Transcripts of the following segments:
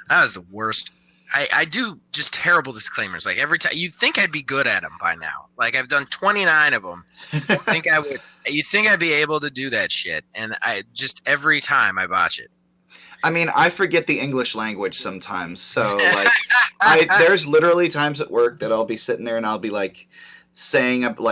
That was the worst. I do just terrible disclaimers. Like every time, you'd think I'd be good at them by now. Like I've done 29 of them. Think I would? You think I'd be able to do that shit? And I just every time I botch it. I mean, I forget the English language sometimes. So, like, there's literally times at work that I'll be sitting there and I'll be like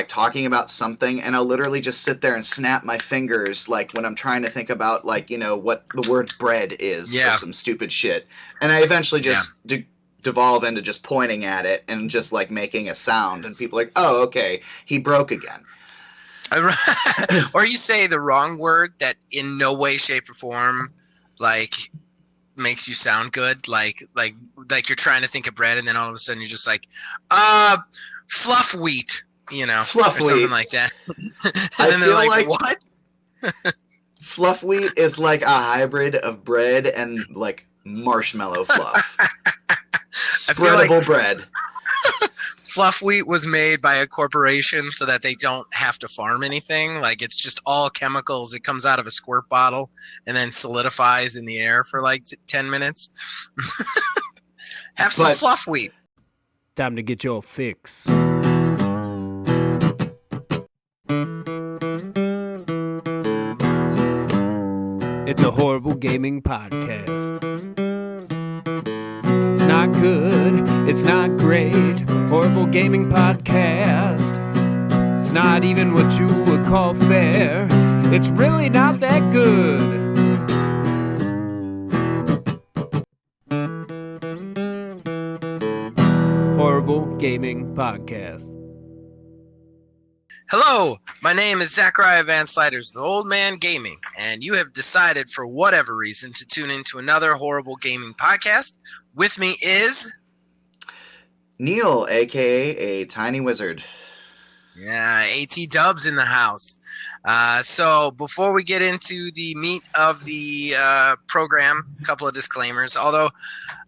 talking about something, and I'll literally just sit there and snap my fingers, like when I'm trying to think about, like, what the word bread is or Yeah, some stupid shit. And I eventually yeah. just devolve into just pointing at it and just like making a sound, and people are like, oh, okay, he broke again. Or you say the wrong word that in no way, shape, or form, like makes you sound good. Like you're trying to think of bread, and then all of a sudden you're just like, fluff wheat, Fluff or something wheat. like that. And I then they're feel like, like what? fluff wheat is like a hybrid of bread and like marshmallow fluff. I feel like Spreadable bread. fluff wheat was made by a corporation so that they don't have to farm anything. Like it's just all chemicals. It comes out of a squirt bottle and then solidifies in the air for like 10 minutes. Have some But fluff wheat. Time to get your fix. It's a horrible gaming podcast. It's not good, it's not great. Horrible gaming podcast. It's not even what you would call fair. It's really not that good. Horrible Gaming Podcast. Hello, my name is Zachariah Van Sliders, the Old Man Gaming, and you have decided for whatever reason to tune into another horrible gaming podcast. With me is Neil, aka a tiny wizard. AT Dubs in the house. So before we get into the meat of the program, a couple of disclaimers. Although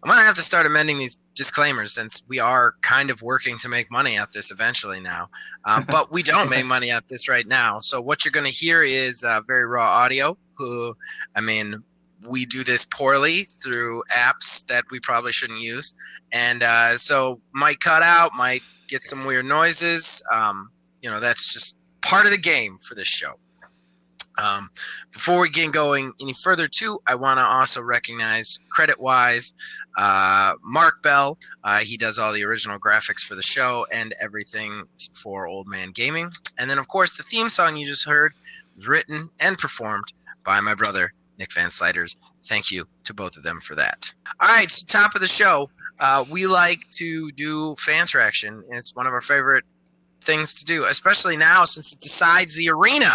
I'm going to have to start amending these disclaimers since we are kind of working to make money at this eventually now. But we don't make money at this right now. So what you're going to hear is very raw audio. We do this poorly through apps that we probably shouldn't use. And so might cut out, might get some weird noises. That's just part of the game for this show. Before we get going any further too, I want to also recognize credit-wise Mark Bell. He does all the original graphics for the show and everything for Old Man Gaming. And then, of course, the theme song you just heard was written and performed by my brother, Nick Van Sliders. Thank you to both of them for that. All right, so top of the show, we like to do fan traction. It's one of our favorite things to do, especially now since it decides the arena,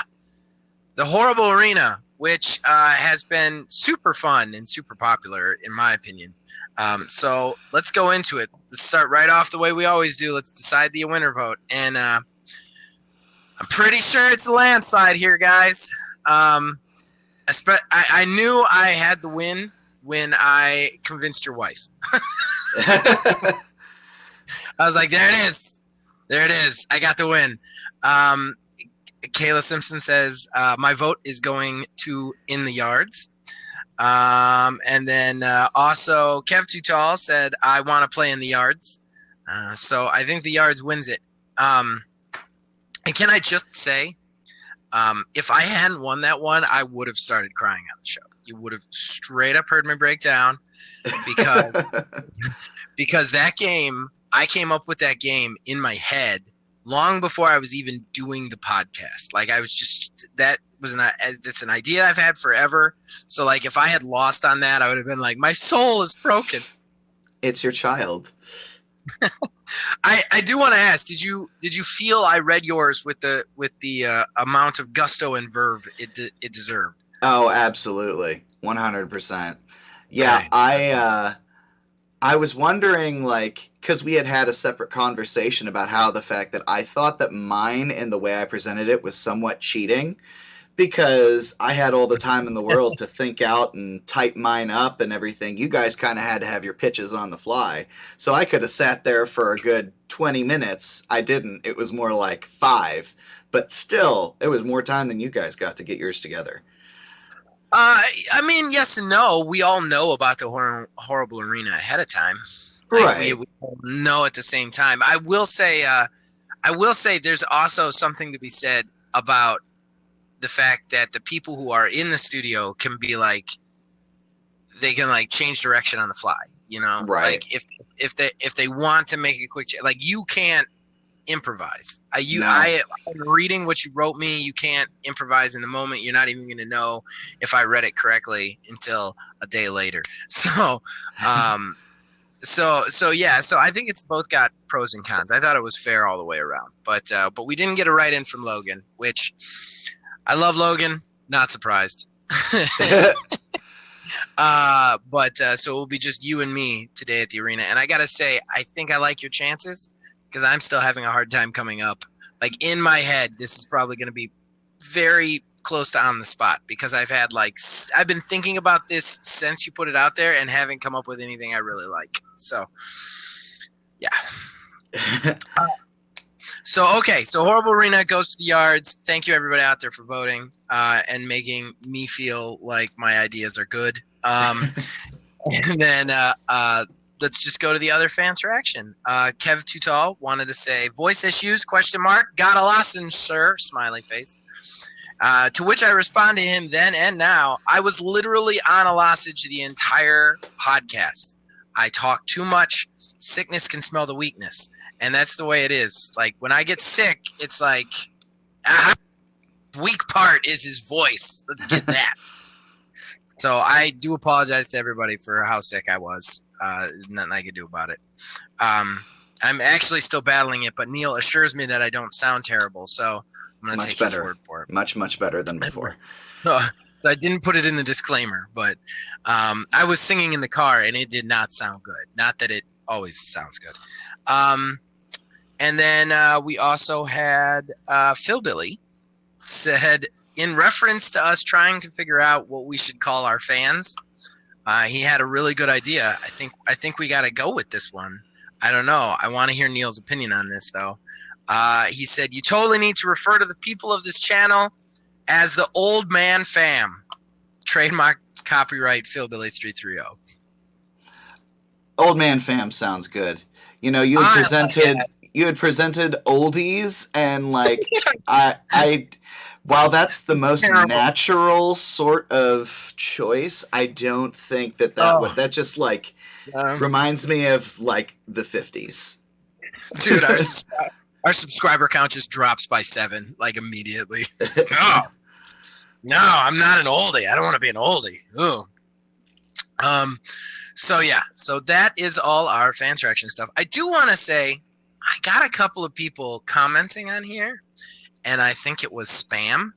the horrible arena, which has been super fun and super popular in my opinion. So let's go into it. Let's start right off the way we always do. Let's decide the winner vote, and I'm pretty sure it's a landslide here, guys. I knew I had the win when I convinced your wife. I was like, there it is. There it is. I got the win. Kayla Simpson says, my vote is going to In the Yards. And then also Kev Too Tall said, I want to play In the Yards. So I think The Yards wins it. And can I just say, if I hadn't won that one, I would have started crying on the show. You would have straight up heard me break down because that game, I came up with that game in my head long before I was even doing the podcast. Like that's an idea I've had forever. So like if I had lost on that, I would have been like, my soul is broken. It's your child. I do want to ask, did you feel I read yours with the amount of gusto and verve it deserved? Oh, absolutely. 100%. Yeah, okay. I was wondering, like, because we had a separate conversation about how the fact that I thought that mine and the way I presented it was somewhat cheating, because I had all the time in the world to think out and type mine up and everything. You guys kind of had to have your pitches on the fly. So I could have sat there for a good 20 minutes. I didn't. It was more like 5. But still, it was more time than you guys got to get yours together. I mean, yes and no. We all know about the horrible arena ahead of time. Right. We know at the same time. I will say there's also something to be said about the fact that the people who are in the studio can be like, they can like change direction on the fly, you know? Right. Like if they want to make a quick like you can't improvise. I'm reading what you wrote me. You can't improvise in the moment. You're not even going to know if I read it correctly until a day later. So, so yeah. So I think it's both got pros and cons. I thought it was fair all the way around, but we didn't get a write-in from Logan, which I love Logan. Not surprised. But so it will be just you and me today at the arena. And I got to say, I think I like your chances because I'm still having a hard time coming up. Like in my head, this is probably going to be very close to on the spot because I've been thinking about this since you put it out there and haven't come up with anything I really like. So, yeah. So Horrible Arena goes to the yards. Thank you everybody out there for voting and making me feel like my ideas are good. And then let's just go to the other fan interaction. Kev Tutal wanted to say, voice issues, ? Got a lozenge, sir, smiley face. To which I respond to him then and now, I was literally on a lozenge the entire podcast. I talk too much. Sickness can smell the weakness. And that's the way it is. Like when I get sick, it's like, weak part is his voice. Let's get that. So I do apologize to everybody for how sick I was. There's nothing I could do about it. I'm actually still battling it, but Neil assures me that I don't sound terrible. So I'm going to take his word for it. Much, much better than before. I didn't put it in the disclaimer, but I was singing in the car and it did not sound good. Not that it always sounds good. And then we also had Philbilly said, in reference to us trying to figure out what we should call our fans, he had a really good idea. I think we got to go with this one. I don't know. I want to hear Neil's opinion on this, though. He said, you totally need to refer to the people of this channel as the old man fam. Trademark copyright Philbilly 330. Old man fam sounds good. You know, you had presented oldies, and like I while that's the most natural sort of choice, I don't think that just like reminds me of like the 50s. Dude, our subscriber count just drops by 7 like immediately. No, I'm not an oldie. I don't want to be an oldie. Ooh. So yeah, so that is all our fan interaction stuff. I do want to say I got a couple of people commenting on here, and I think it was spam.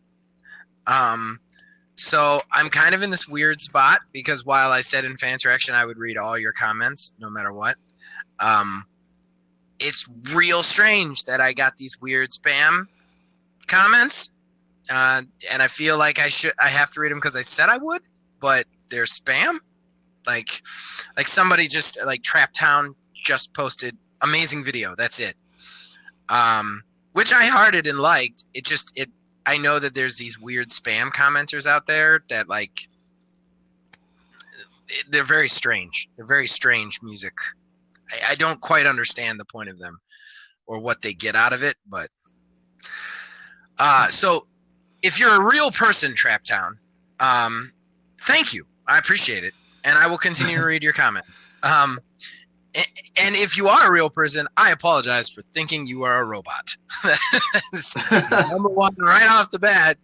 So I'm kind of in this weird spot because while I said in fan interaction I would read all your comments no matter what, it's real strange that I got these weird spam comments, and I feel like I have to read them because I said I would, but they're spam. Like somebody just like Trap Town just posted amazing video. That's it. Which I hearted and liked. I know that there's these weird spam commenters out there that like they're very strange. They're very strange music. I don't quite understand the point of them or what they get out of it, but so if you're a real person, Trap Town, thank you. I appreciate it. And I will continue to read your comment. And if you are a real person, I apologize for thinking you are a robot. Number one, right off the bat,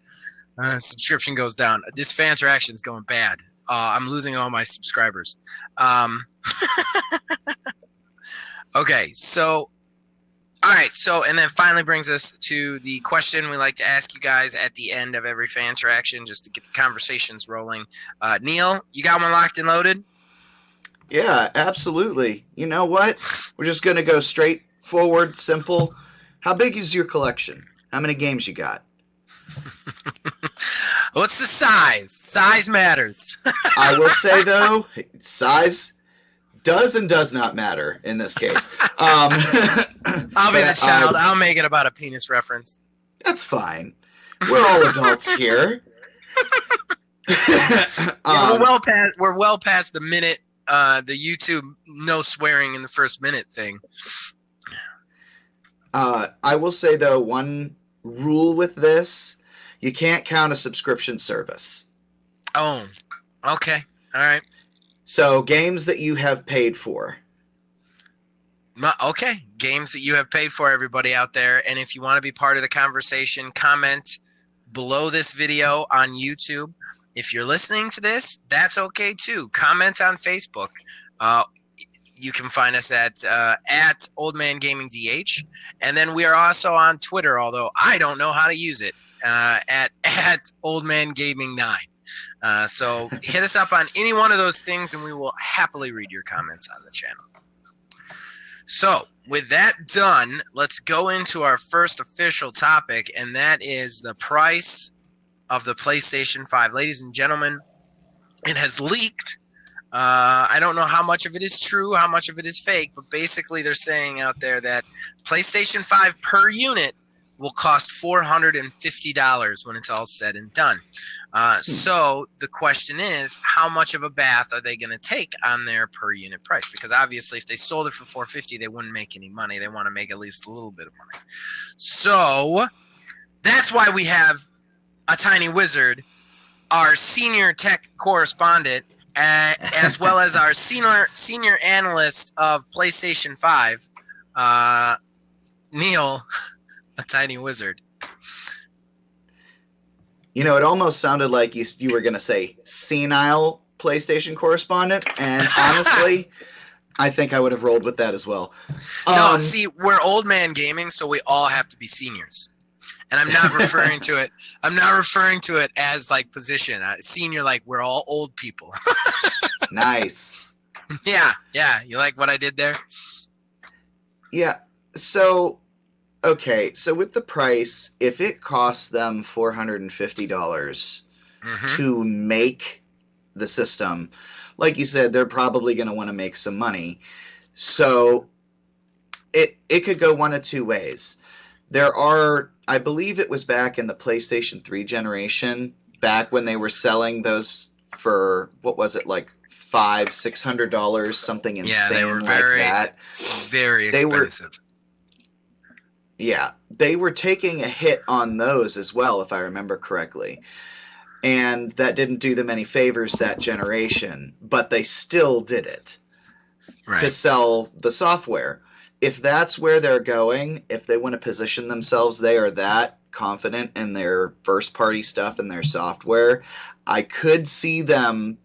subscription goes down. This fan interaction is going bad. I'm losing all my subscribers. Okay, so, all right. So, and then finally brings us to the question we like to ask you guys at the end of every fan interaction, just to get the conversations rolling. Neil, you got one locked and loaded? Yeah, absolutely. You know what? We're just going to go straight forward, simple. How big is your collection? How many games you got? What's the size? Size matters. I will say, though, size does and does not matter in this case. I'll be the child. I'll make it about a penis reference. That's fine. We're all adults here. We're well past the minute, the YouTube no swearing in the first minute thing. I will say though, one rule with this, you can't count a subscription service. Oh, okay, all right. So games that you have paid for. Okay, games that you have paid for, everybody out there. And if you want to be part of the conversation, comment below this video on YouTube. If you're listening to this, that's okay too. Comment on Facebook. You can find us at Old Man Gaming DH, and then we are also on Twitter, although I don't know how to use it, at Old Man Gaming 9. So hit us up on any one of those things, and we will happily read your comments on the channel. So, with that done, let's go into our first official topic, and that is the price of the PlayStation 5. Ladies and gentlemen, it has leaked. I don't know how much of it is true, how much of it is fake, but basically they're saying out there that PlayStation 5 per unit will cost $450 when it's all said and done. So the question is, how much of a bath are they going to take on their per unit price? Because obviously if they sold it for $450, they wouldn't make any money. They want to make at least a little bit of money. So that's why we have a Tiny Wizard, our senior tech correspondent, as well as our senior analyst of PlayStation 5, Neil, a Tiny Wizard. You know, it almost sounded like you were going to say senile PlayStation correspondent, and honestly, I think I would have rolled with that as well. No, see, we're Old Man Gaming, so we all have to be seniors. And I'm not referring to it. I'm not referring to it as like position. Senior, like we're all old people. Nice. Yeah. You like what I did there? Yeah. So, okay. So with the price, if it costs them $450 to make the system, like you said, they're probably going to want to make some money. So it could go one of two ways. There are, I believe it was back in the PlayStation 3 generation, back when they were selling those for, what was it, like $500-$600, something insane they were like that. Very expensive. They were taking a hit on those as well, if I remember correctly. And that didn't do them any favors that generation, but they still did it to sell the software. If that's where they're going, if they want to position themselves, they are that confident in their first-party stuff and their software, I could see them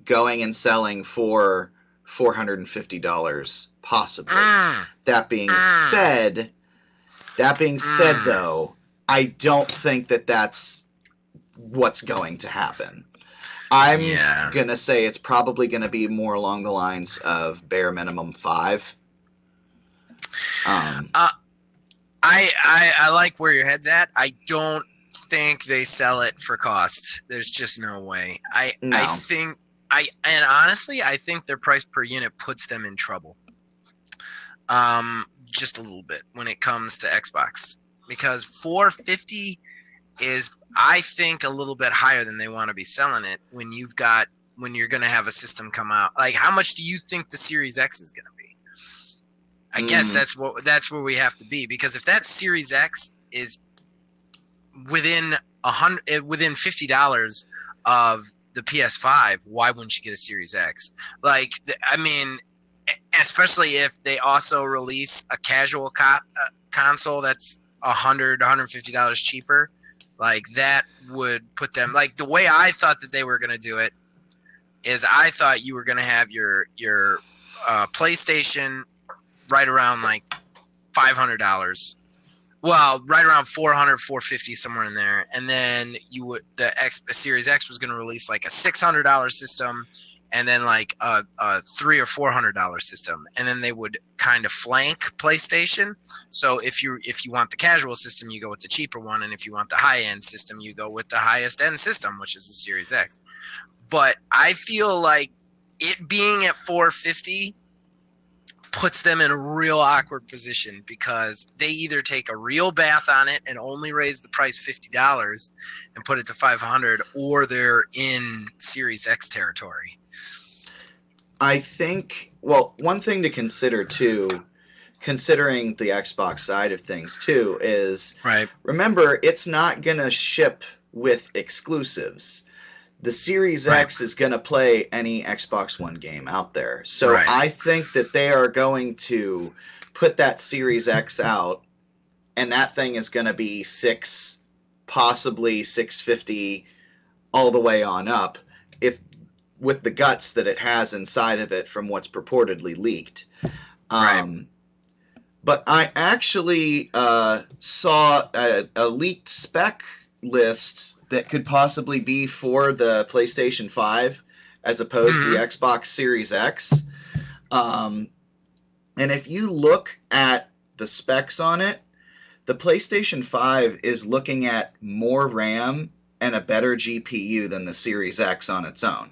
going and selling for $450, possibly. That being said, though, I don't think that that's what's going to happen. I'm going to say it's probably going to be more along the lines of bare minimum $5. I like where your head's at. I don't think they sell it for cost. There's just no way. I think honestly, I think their price per unit puts them in trouble. Just a little bit when it comes to Xbox, because $450 is, I think, a little bit higher than they want to be selling it when you're going to have a system come out. Like, how much do you think the Series X is going to be? I guess that's where we have to be, because if that Series X is within $50 of the PS5, why wouldn't you get a Series X? Like, I mean, especially if they also release a casual console that's $150 cheaper, like that would put them, like, the way I thought that they were going to do it is I thought you were going to have your PlayStation right around like $500. Well, right around $400, $450, somewhere in there. And then the Series X was going to release like a $600 system, and then like a $300 or $400 system, and then they would kind of flank PlayStation. So if you want the casual system, you go with the cheaper one, and if you want the high end system, you go with the highest end system, which is the Series X. But I feel like it being at $450 puts them in a real awkward position because they either take a real bath on it and only raise the price $50 and put it to $500, or they're in Series X territory. I think, well, one thing to consider too, considering the Xbox side of things too, is remember, it's not going to ship with exclusives. The Series X is going to play any Xbox One game out there. So I think that they are going to put that Series X out, and that thing is going to be possibly $650 all the way on up, if with the guts that it has inside of it from what's purportedly leaked. But I actually saw a leaked spec list that could possibly be for the PlayStation 5 as opposed to the Xbox Series X. And if you look at the specs on it, the PlayStation 5 is looking at more RAM and a better GPU than the Series X on its own.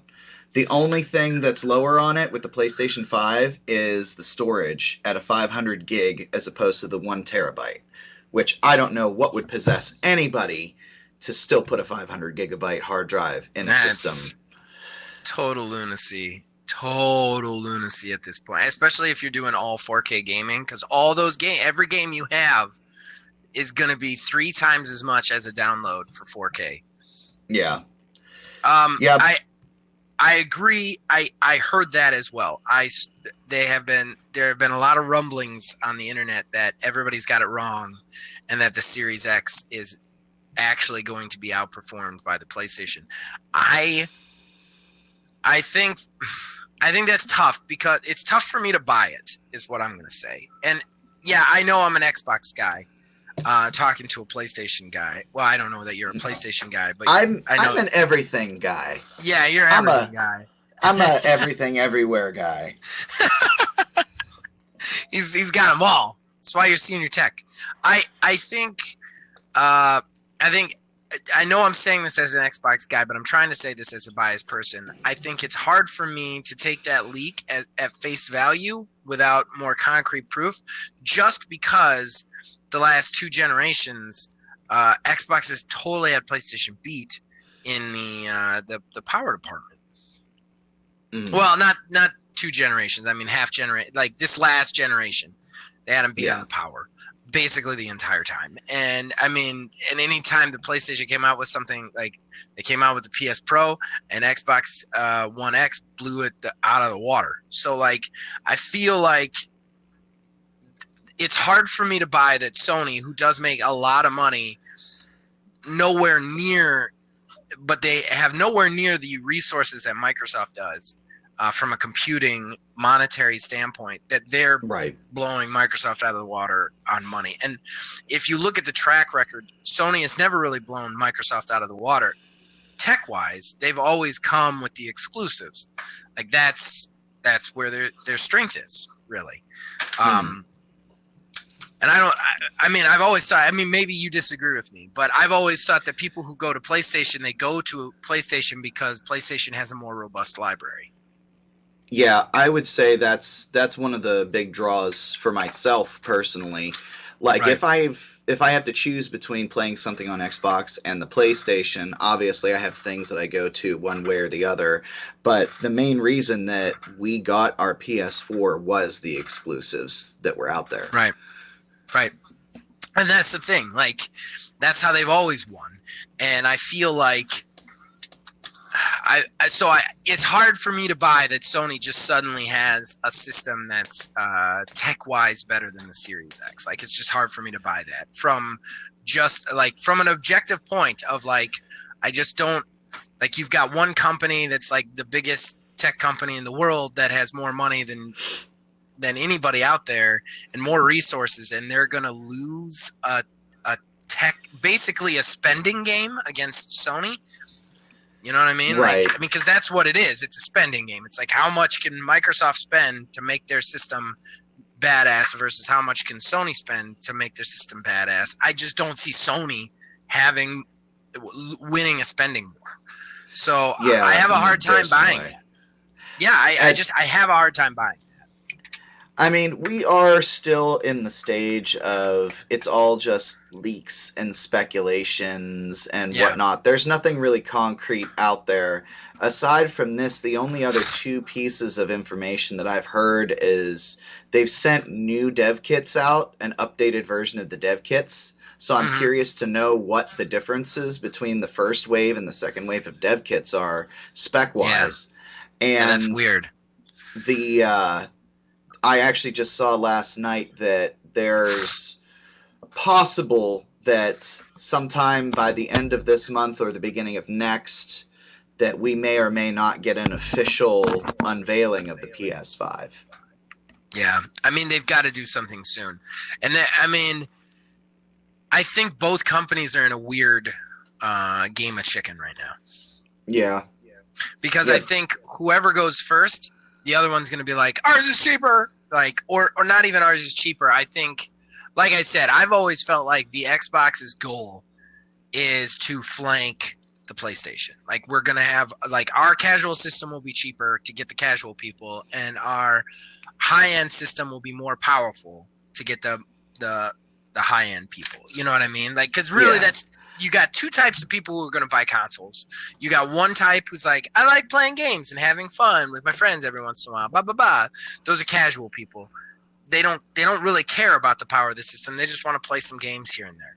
The only thing that's lower on it with the PlayStation 5 is the storage at a 500 gig as opposed to the 1 terabyte, which I don't know what would possess anybody to still put a 500 gigabyte hard drive in a system. Total lunacy at this point, especially if you're doing all 4K gaming, because all those every game you have is going to be 3 times as much as a download for 4K. Yeah. I agree. I heard that as well. There have been a lot of rumblings on the internet that everybody's got it wrong, and that the Series X is actually going to be outperformed by the PlayStation. I think that's tough, because it's tough for me to buy it, is what I'm going to say. And yeah, I know I'm an Xbox guy, talking to a PlayStation guy. Well, I don't know that you're a PlayStation guy, but I'm an everything guy. Yeah, you're an everything guy. I'm a everything everywhere guy. He's got them all. That's why you're senior tech. I think I know I'm saying this as an Xbox guy, but I'm trying to say this as a biased person. I think it's hard for me to take that leak at face value without more concrete proof, just because the last 2 generations, Xbox has totally had PlayStation beat in the power department. Well, not 2 generations. I mean, half generation. Like this last generation, they had them beat on the power basically the entire time. And I mean, and any time the PlayStation came out with something, like they came out with the PS Pro, and Xbox One X blew it out of the water. So like, I feel like it's hard for me to buy that Sony, who does make a lot of money, but they have nowhere near the resources that Microsoft does from a computing monetary standpoint, that they're blowing Microsoft out of the water on money. And if you look at the track record, Sony has never really blown Microsoft out of the water. Tech-wise, they've always come with the exclusives. Like that's where their strength is, really. And I've always thought, maybe you disagree with me, but I've always thought that people who go to PlayStation, they go to PlayStation because PlayStation has a more robust library. Yeah, I would say that's one of the big draws for myself personally. Like if I have to choose between playing something on Xbox and the PlayStation, obviously I have things that I go to one way or the other. But the main reason that we got our PS4 was the exclusives that were out there. Right. And that's the thing. Like, that's how they've always won. And I feel like it's hard for me to buy that Sony just suddenly has a system that's tech-wise better than the Series X. Like, it's just hard for me to buy that from an objective point of like, I just don't, like, you've got one company that's like the biggest tech company in the world that has more money than anybody out there and more resources, and they're going to lose a tech, basically a spending game against Sony. You know what I mean? Right. Like, because that's what it is. It's a spending game. It's like, how much can Microsoft spend to make their system badass versus how much can Sony spend to make their system badass. I just don't see Sony winning a spending war. So I have a hard time buying that. Yeah, I have a hard time buying that. I mean, we are still in the stage of it's all just leaks and speculations and whatnot. There's nothing really concrete out there. Aside from this, the only other two pieces of information that I've heard is they've sent new dev kits out, an updated version of the dev kits. So I'm curious to know what the differences between the first wave and the second wave of dev kits are spec-wise. And that's weird. I actually just saw last night that there's possible that sometime by the end of this month or the beginning of next that we may or may not get an official unveiling of the PS5. Yeah, I mean, they've got to do something soon. And I think both companies are in a weird game of chicken right now. Yeah. Because I think whoever goes first, the other one's going to be like, ours is cheaper. Like, or not even ours is cheaper. I think, like I said, I've always felt like the Xbox's goal is to flank the PlayStation. Like, we're going to have, like, our casual system will be cheaper to get the casual people, and our high-end system will be more powerful to get the high-end people. You know what I mean? Like, because really you got two types of people who are going to buy consoles. You got one type who's like, I like playing games and having fun with my friends every once in a while. Blah, blah, blah. Those are casual people. They don't really care about the power of the system. They just want to play some games here and there.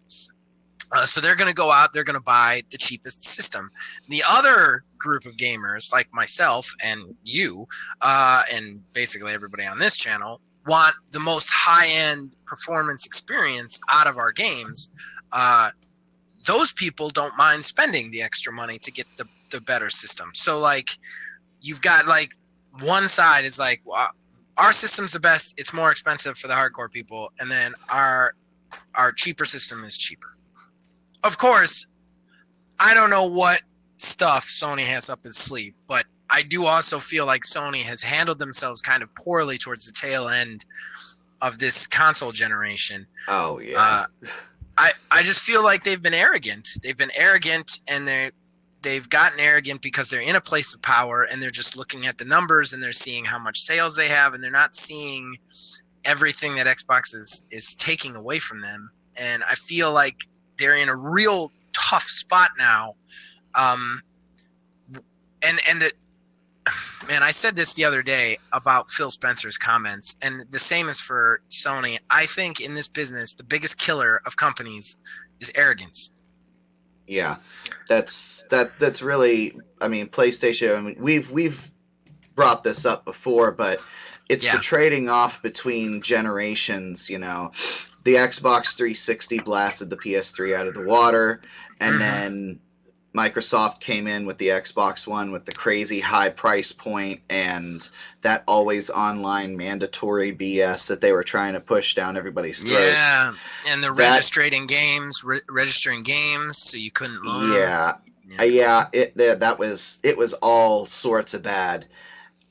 So they're going to go out. They're going to buy the cheapest system. The other group of gamers, like myself and you, and basically everybody on this channel, want the most high-end performance experience out of our games. Those people don't mind spending the extra money to get the better system. So, like, you've got, like, one side is like, well, our system's the best. It's more expensive for the hardcore people. And then our cheaper system is cheaper. Of course, I don't know what stuff Sony has up his sleeve, but I do also feel like Sony has handled themselves kind of poorly towards the tail end of this console generation. Oh, yeah. I just feel like they've been arrogant. They've been arrogant, and they've gotten arrogant because they're in a place of power, and they're just looking at the numbers, and they're seeing how much sales they have, and they're not seeing everything that Xbox is taking away from them. And I feel like they're in a real tough spot now. Man, I said this the other day about Phil Spencer's comments, and the same is for Sony. I think in this business, the biggest killer of companies is arrogance. Yeah, that's really. I mean, PlayStation. I mean, we've brought this up before, but it's the trading off between generations. You know, the Xbox 360 blasted the PS3 out of the water, and then Microsoft came in with the Xbox One with the crazy high price point and that always online mandatory BS that they were trying to push down everybody's throats. Yeah, and the registering games so you couldn't loan them. It was all sorts of bad.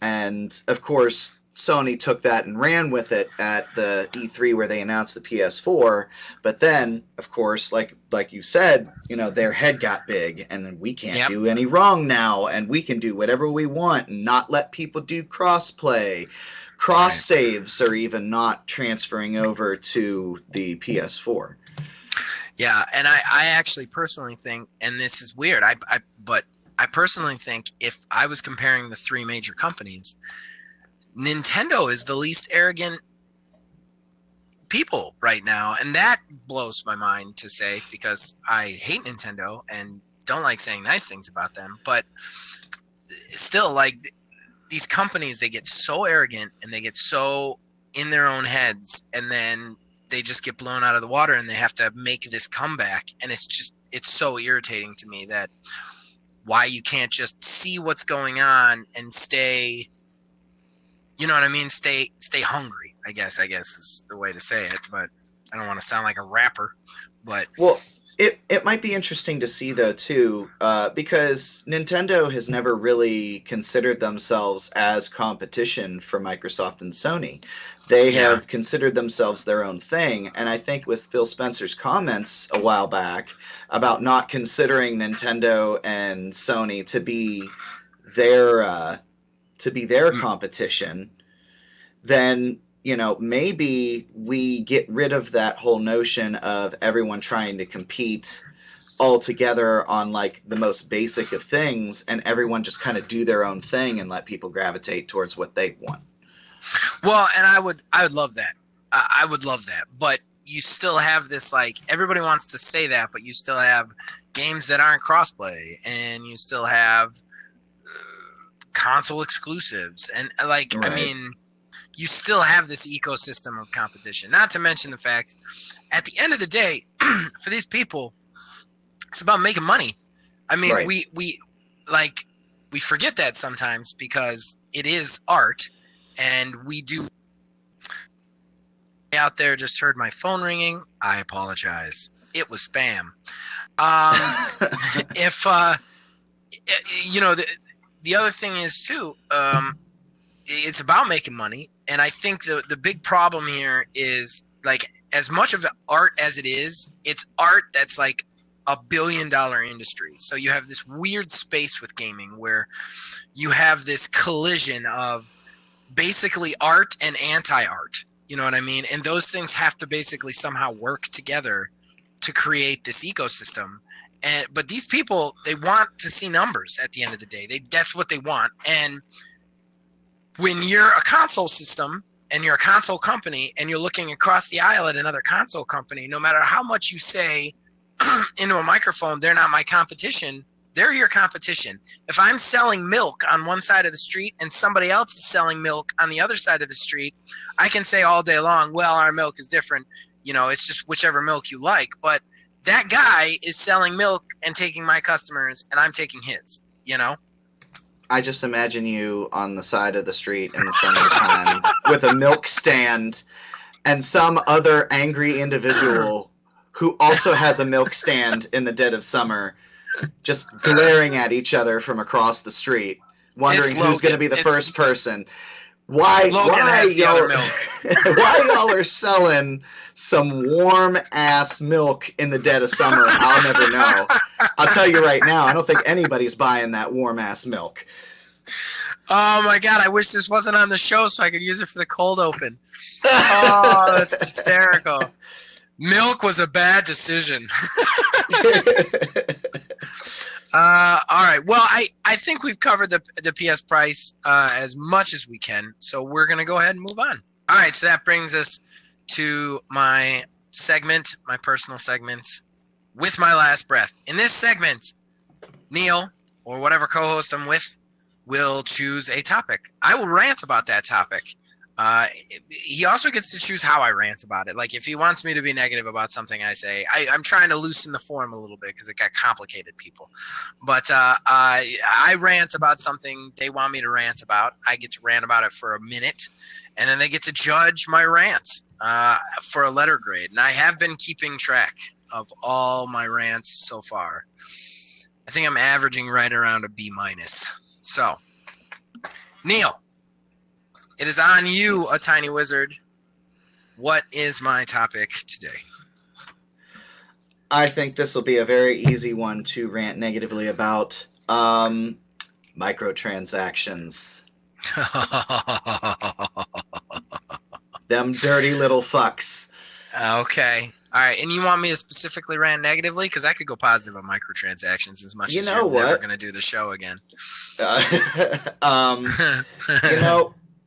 And of course, Sony took that and ran with it at the E3 where they announced the PS4. But then, of course, like you said, you know, their head got big, and we can't do any wrong now, and we can do whatever we want and not let people do cross-play. Cross-saves are even not transferring over to the PS4. Yeah, and I actually personally think, and this is weird, but I personally think if I was comparing the three major companies, Nintendo is the least arrogant people right now, and that blows my mind to say because I hate Nintendo and don't like saying nice things about them, but still, like, these companies, they get so arrogant and they get so in their own heads, and then they just get blown out of the water and they have to make this comeback, and it's so irritating to me that why you can't just see what's going on and stay, you know what I mean? Stay hungry, I guess is the way to say it, but I don't want to sound like a rapper, but... Well, it might be interesting to see, though, too, because Nintendo has never really considered themselves as competition for Microsoft and Sony. They have considered themselves their own thing, and I think with Phil Spencer's comments a while back about not considering Nintendo and Sony to be their competition, then maybe we get rid of that whole notion of everyone trying to compete all together on like the most basic of things, and everyone just kind of do their own thing and let people gravitate towards what they want. Well, and I would love that. I would love that. But you still have this, like, everybody wants to say that, but you still have games that aren't crossplay, and you still have console exclusives, and like, right. I mean, you still have this ecosystem of competition. Not to mention the fact, at the end of the day, for these people, it's about making money. I mean, right. we forget that sometimes because it is art, and we do. Out there just heard my phone ringing. I apologize. It was spam. If the other thing is too, it's about making money, and I think the big problem here is, like, as much of art as it is, it's art that's like $1 billion industry. So you have this weird space with gaming where you have this collision of basically art and anti-art. You know what I mean? And those things have to basically somehow work together to create this ecosystem. But these people, they want to see numbers at the end of the day. That's what they want. And when you're a console system and you're a console company and you're looking across the aisle at another console company, no matter how much you say into a microphone, they're not my competition, they're your competition. If I'm selling milk on one side of the street and somebody else is selling milk on the other side of the street, I can say all day long, well, our milk is different. It's just whichever milk you like. But that guy is selling milk and taking my customers, and I'm taking his, I just imagine you on the side of the street in the summertime with a milk stand and some other angry individual who also has a milk stand in the dead of summer, just glaring at each other from across the street, wondering who's going to be the first person. Why y'all are selling some warm ass milk in the dead of summer? I'll never know. I'll tell you right now, I don't think anybody's buying that warm ass milk. Oh my God, I wish this wasn't on the show so I could use it for the cold open. Oh, that's hysterical. Milk was a bad decision. All right. Well, I think we've covered the PS price as much as we can, so we're going to go ahead and move on. All right. So that brings us to my segment, my personal segment, With My Last Breath. In this segment, Neil, or whatever co-host I'm with, will choose a topic. I will rant about that topic. He also gets to choose how I rant about it. Like, if he wants me to be negative about something I say, I'm trying to loosen the form a little bit because it got complicated, people. But I rant about something they want me to rant about. I get to rant about it for a minute, and then they get to judge my rant for a letter grade. And I have been keeping track of all my rants so far. I think I'm averaging right around a B-. So, Neil, it is on you, a tiny wizard. What is my topic today? I think this will be a very easy one to rant negatively about. Microtransactions. Them dirty little fucks. Okay. All right. And you want me to specifically rant negatively? Because I could go positive on microtransactions as much as you're never going to do the show again.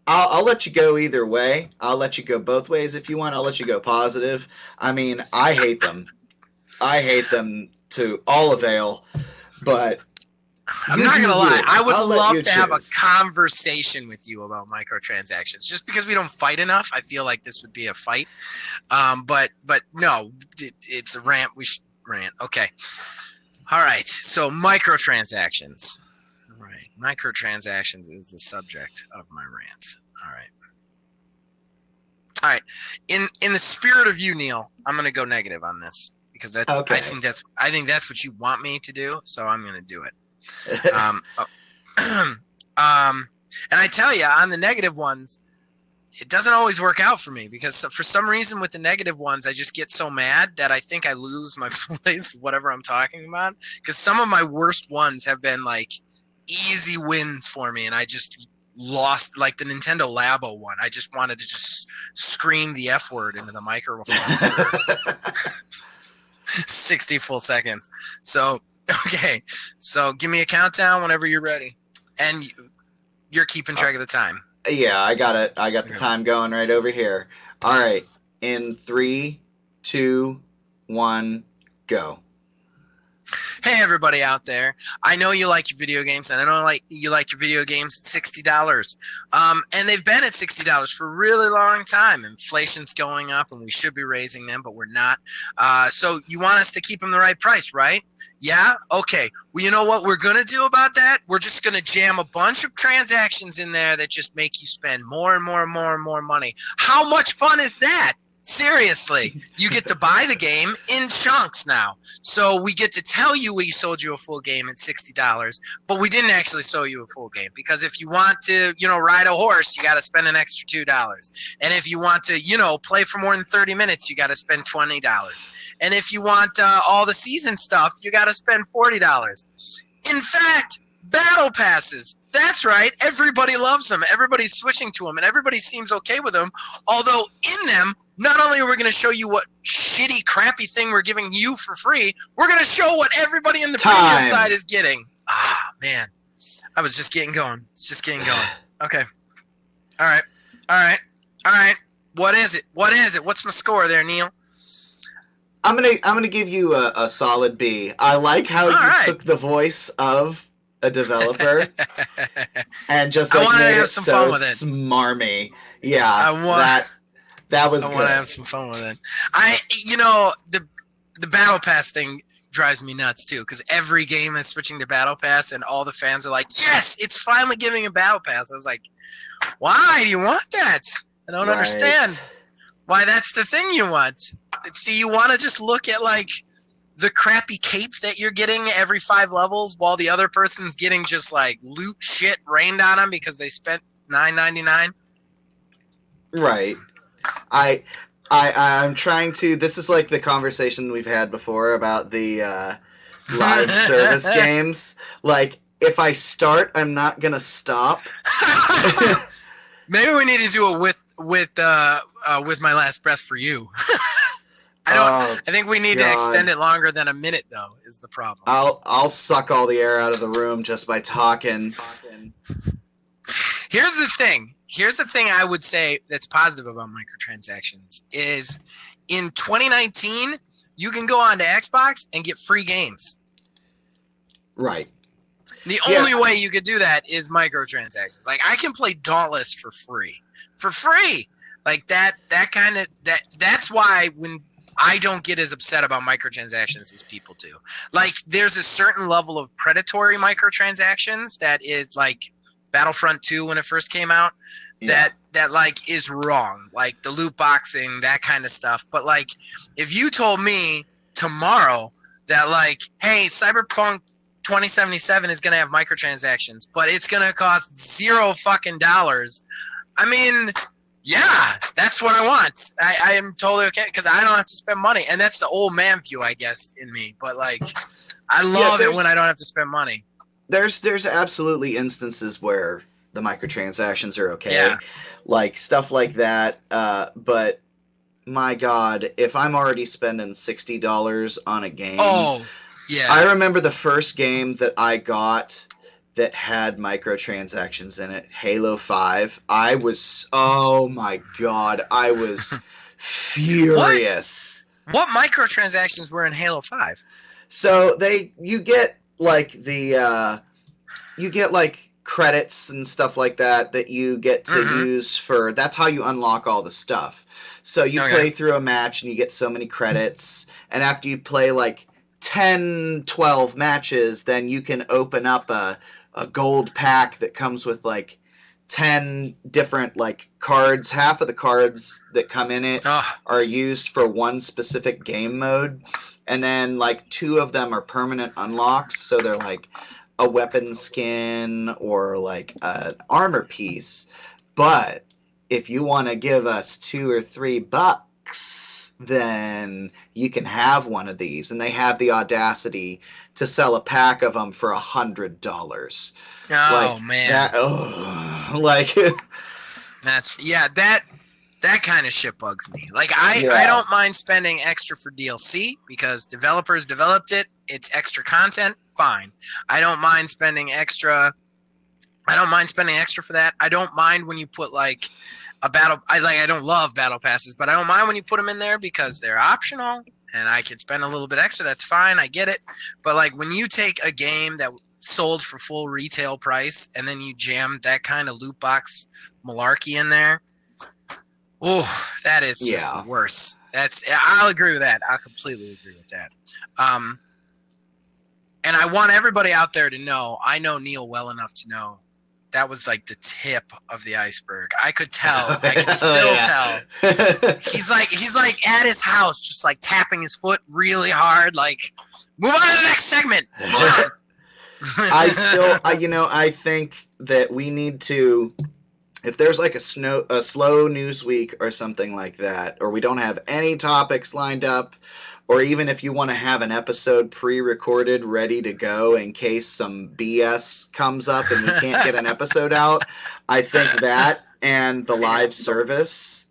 I'll let you go either way. I'll let you go both ways if you want. I'll let you go positive. I mean, I hate them. I hate them to all avail, but I'm not going to lie. I would love to have a conversation with you about microtransactions. Just because we don't fight enough, I feel like this would be a fight. But no, it's a rant. We should rant. Okay. All right. So microtransactions. Right. Microtransactions is the subject of my rant. All right. In the spirit of you, Neil, I'm going to go negative on this because that's okay. I think that's what you want me to do, so I'm going to do it. And I tell you, on the negative ones, it doesn't always work out for me because for some reason with the negative ones, I just get so mad that I think I lose my place, whatever I'm talking about. Because some of my worst ones have been like easy wins for me, and I just lost, like the Nintendo Labo one. I just wanted to just scream the F word into the microphone for 60 full seconds. So, okay. So give me a countdown whenever you're ready. And you're keeping track of the time. Yeah, I got it. I got the time going right over here. All right. In 3, 2, 1, go. Hey, everybody out there. I know you like your video games, and I know you like your video games at $60. And they've been at $60 for a really long time. Inflation's going up, and we should be raising them, but we're not. So you want us to keep them the right price, right? Yeah? Okay. Well, you know what we're going to do about that? We're just going to jam a bunch of transactions in there that just make you spend more and more and more and more money. How much fun is that? Seriously, you get to buy the game in chunks now. So we get to tell you we sold you a full game at $60, but we didn't actually sell you a full game, because if you want to, ride a horse, you got to spend an extra $2. And if you want to, play for more than 30 minutes, you got to spend $20. And if you want all the season stuff, you got to spend $40. In fact, battle passes. That's right. Everybody loves them. Everybody's switching to them, and everybody seems okay with them. Although in them, not only are we going to show you what shitty, crappy thing we're giving you for free, we're going to show what everybody in the premium side is getting. Ah, man. I was just getting going. It's just getting going. Okay. All right. What is it? What's my score there, Neil? I'm gonna give you a solid B. I like how you took the voice of a developer and just like made it some fun with it. Smarmy. Yeah. That was good. I want to have some fun with it. The Battle Pass thing drives me nuts too, because every game is switching to Battle Pass, and all the fans are like, "Yes, it's finally giving a Battle Pass." I was like, "Why do you want that? I don't understand why that's the thing you want." See, you want to just look at like the crappy cape that you're getting every 5 levels, while the other person's getting just like loot shit rained on them because they spent $9.99. Right. I'm trying to. This is like the conversation we've had before about the live service games. Like, if I start, I'm not gonna stop. Maybe we need to do it with My Last Breath for You. I think we need to extend it longer than a minute, though. Is the problem? I'll suck all the air out of the room just by talking. Here's the thing I would say that's positive about microtransactions is in 2019, you can go onto Xbox and get free games. Right. The only way you could do that is microtransactions. Like, I can play Dauntless for free. Like that's why when I don't get as upset about microtransactions as people do. Like, there's a certain level of predatory microtransactions that is like Battlefront 2 when it first came out, that like is wrong, like the loot boxing, that kind of stuff. But like, if you told me tomorrow that like, hey, Cyberpunk 2077 is gonna have microtransactions, but it's gonna cost $0 fucking dollars, I mean, yeah, that's what I want. I am totally okay, because I don't have to spend money, and that's the old man view, I guess, in me. But like, I love it when I don't have to spend money. There's absolutely instances where the microtransactions are okay, like stuff like that. But my God, if I'm already spending $60 on a game, I remember the first game that I got that had microtransactions in it, Halo 5. I was, oh my God, I was furious. What microtransactions were in Halo 5? So you get like you get like credits and stuff like that you get to use for, that's how you unlock all the stuff. So you play through a match and you get so many credits, and after you play like 10, 12 matches, then you can open up a gold pack that comes with like 10 different like cards. Half of the cards that come in it are used for one specific game mode, and then like 2 of them are permanent unlocks, so they're like a weapon skin or like an armor piece. But if you want to give us $2 or $3, then you can have one of these, and they have the audacity to sell a pack of them for $100. Oh, man. Like, that kind of shit bugs me. Like I don't mind spending extra for DLC because developers developed it. It's extra content. Fine. I don't mind spending extra for that. I don't mind when you put like a battle. I don't love battle passes, but I don't mind when you put them in there because they're optional and I can spend a little bit extra. That's fine. I get it. But like when you take a game that sold for full retail price and then you jam that kind of loot box malarkey in there, oh, that is just worse. I'll agree with that. I completely agree with that. And I want everybody out there to know, I know Neil well enough to know that was like the tip of the iceberg. I could tell. I could still tell. He's like at his house, just like tapping his foot really hard, like, move on to the next segment. Move on. I think that we need to, if there's like a slow news week or something like that, or we don't have any topics lined up, or even if you want to have an episode pre-recorded ready to go in case some BS comes up and we can't get an episode out, I think that and the live service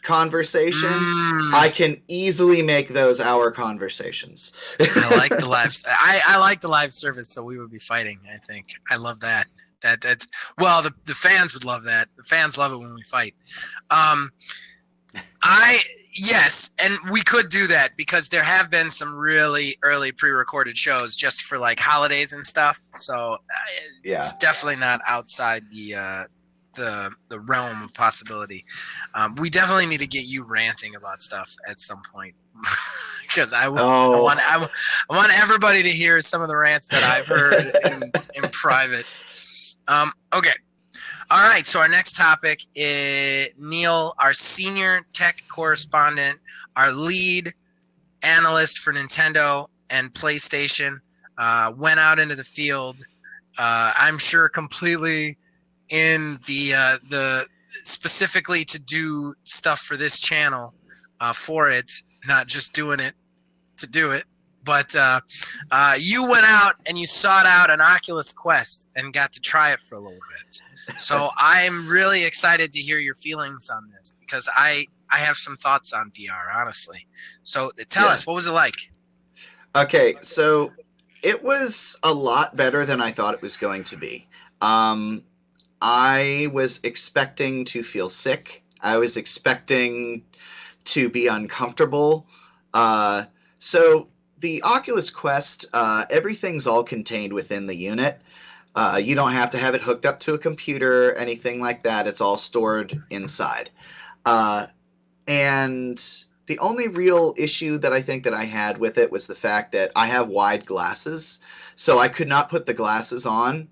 conversation, I can easily make those our conversations. I like the live. I like the live service, so we would be fighting. I think I love that. That's well, the fans would love that. The fans love it when we fight. Yes, and we could do that because there have been some really early pre-recorded shows just for like holidays and stuff. So it's definitely not outside the realm of possibility. We definitely need to get you ranting about stuff at some point because I want everybody to hear some of the rants that I've heard in private. Okay. All right, so our next topic is Neil, our senior tech correspondent, our lead analyst for Nintendo and PlayStation, went out into the field. I'm sure completely in the specifically to do stuff for this channel for it, not just doing it to do it. But you went out and you sought out an Oculus Quest and got to try it for a little bit. So I'm really excited to hear your feelings on this because I have some thoughts on VR, honestly. So tell us, what was it like? Okay, so it was a lot better than I thought it was going to be. I was expecting to feel sick. I was expecting to be uncomfortable. So the Oculus Quest, everything's all contained within the unit. You don't have to have it hooked up to a computer, anything like that. It's all stored inside. And the only real issue that I think that I had with it was the fact that I have wide glasses, so I could not put the glasses on,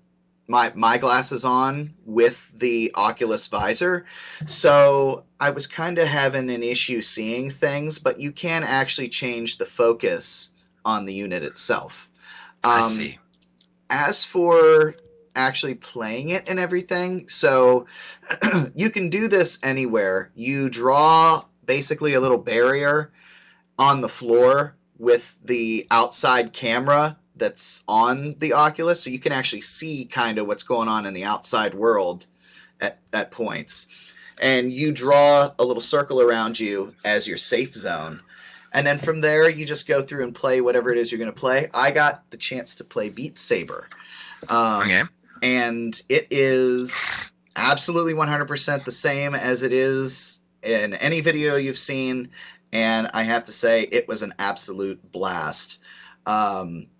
my glasses on with the Oculus visor. So I was kind of having an issue seeing things, but you can actually change the focus on the unit itself. I see. As for actually playing it and everything, so you can do this anywhere. You draw basically a little barrier on the floor with the outside camera that's on the Oculus, so you can actually see kind of what's going on in the outside world at points. And you draw a little circle around you as your safe zone. And then from there, you just go through and play whatever it is you're going to play. I got the chance to play Beat Saber. Okay. And it is absolutely 100% the same as it is in any video you've seen. And I have to say, it was an absolute blast.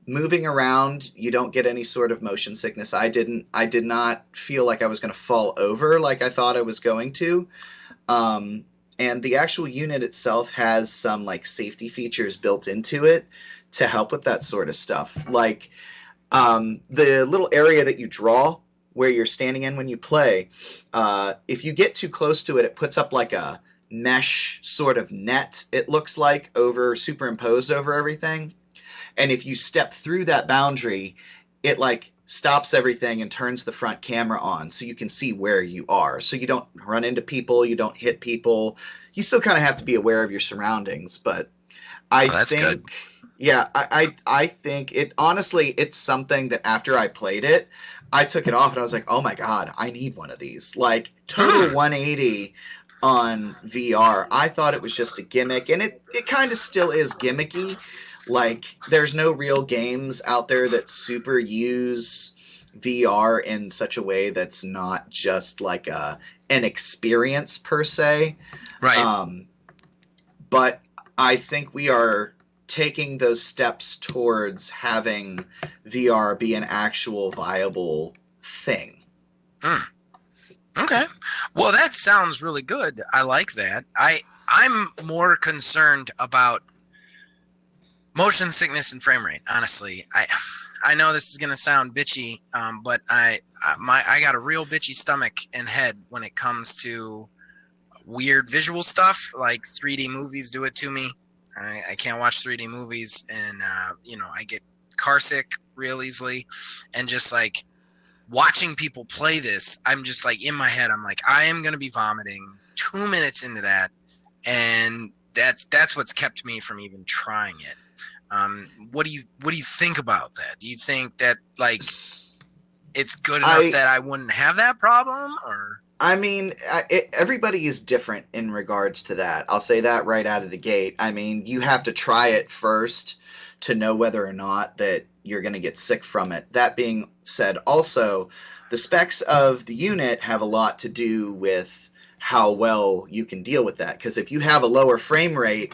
Moving around, you don't get any sort of motion sickness. I did not feel like I was going to fall over like I thought I was going to. And the actual unit itself has some like safety features built into it to help with that sort of stuff. Like the little area that you draw where you're standing in when you play, if you get too close to it, it puts up like a mesh sort of net, it looks like, superimposed over everything. And if you step through that boundary, it like stops everything and turns the front camera on so you can see where you are. So you don't run into people, you don't hit people. You still kind of have to be aware of your surroundings, but I that's think, good. yeah, I think it, honestly, it's something that after I played it, I took it off and I was like, oh my God, I need one of these. Like, total 180 on VR. I thought it was just a gimmick, and it kind of still is gimmicky. Like, there's no real games out there that super use VR in such a way that's not just like an experience per se. Right. But I think we are taking those steps towards having VR be an actual viable thing. Okay. Well, that sounds really good. I like that. I'm more concerned about motion sickness and frame rate. Honestly, I know this is gonna sound bitchy, but I got a real bitchy stomach and head when it comes to weird visual stuff. Like 3D movies do it to me. I can't watch 3D movies, and I get car sick real easily, and just like watching people play this, I'm just like, in my head, I'm like, I am gonna be vomiting 2 minutes into that, and that's what's kept me from even trying it. What do you think about that? Do you think that like it's good enough that I wouldn't have that problem, or? I mean, everybody is different in regards to that. I'll say that right out of the gate. I mean, you have to try it first to know whether or not that you're going to get sick from it. That being said, also, the specs of the unit have a lot to do with how well you can deal with that. Because if you have a lower frame rate,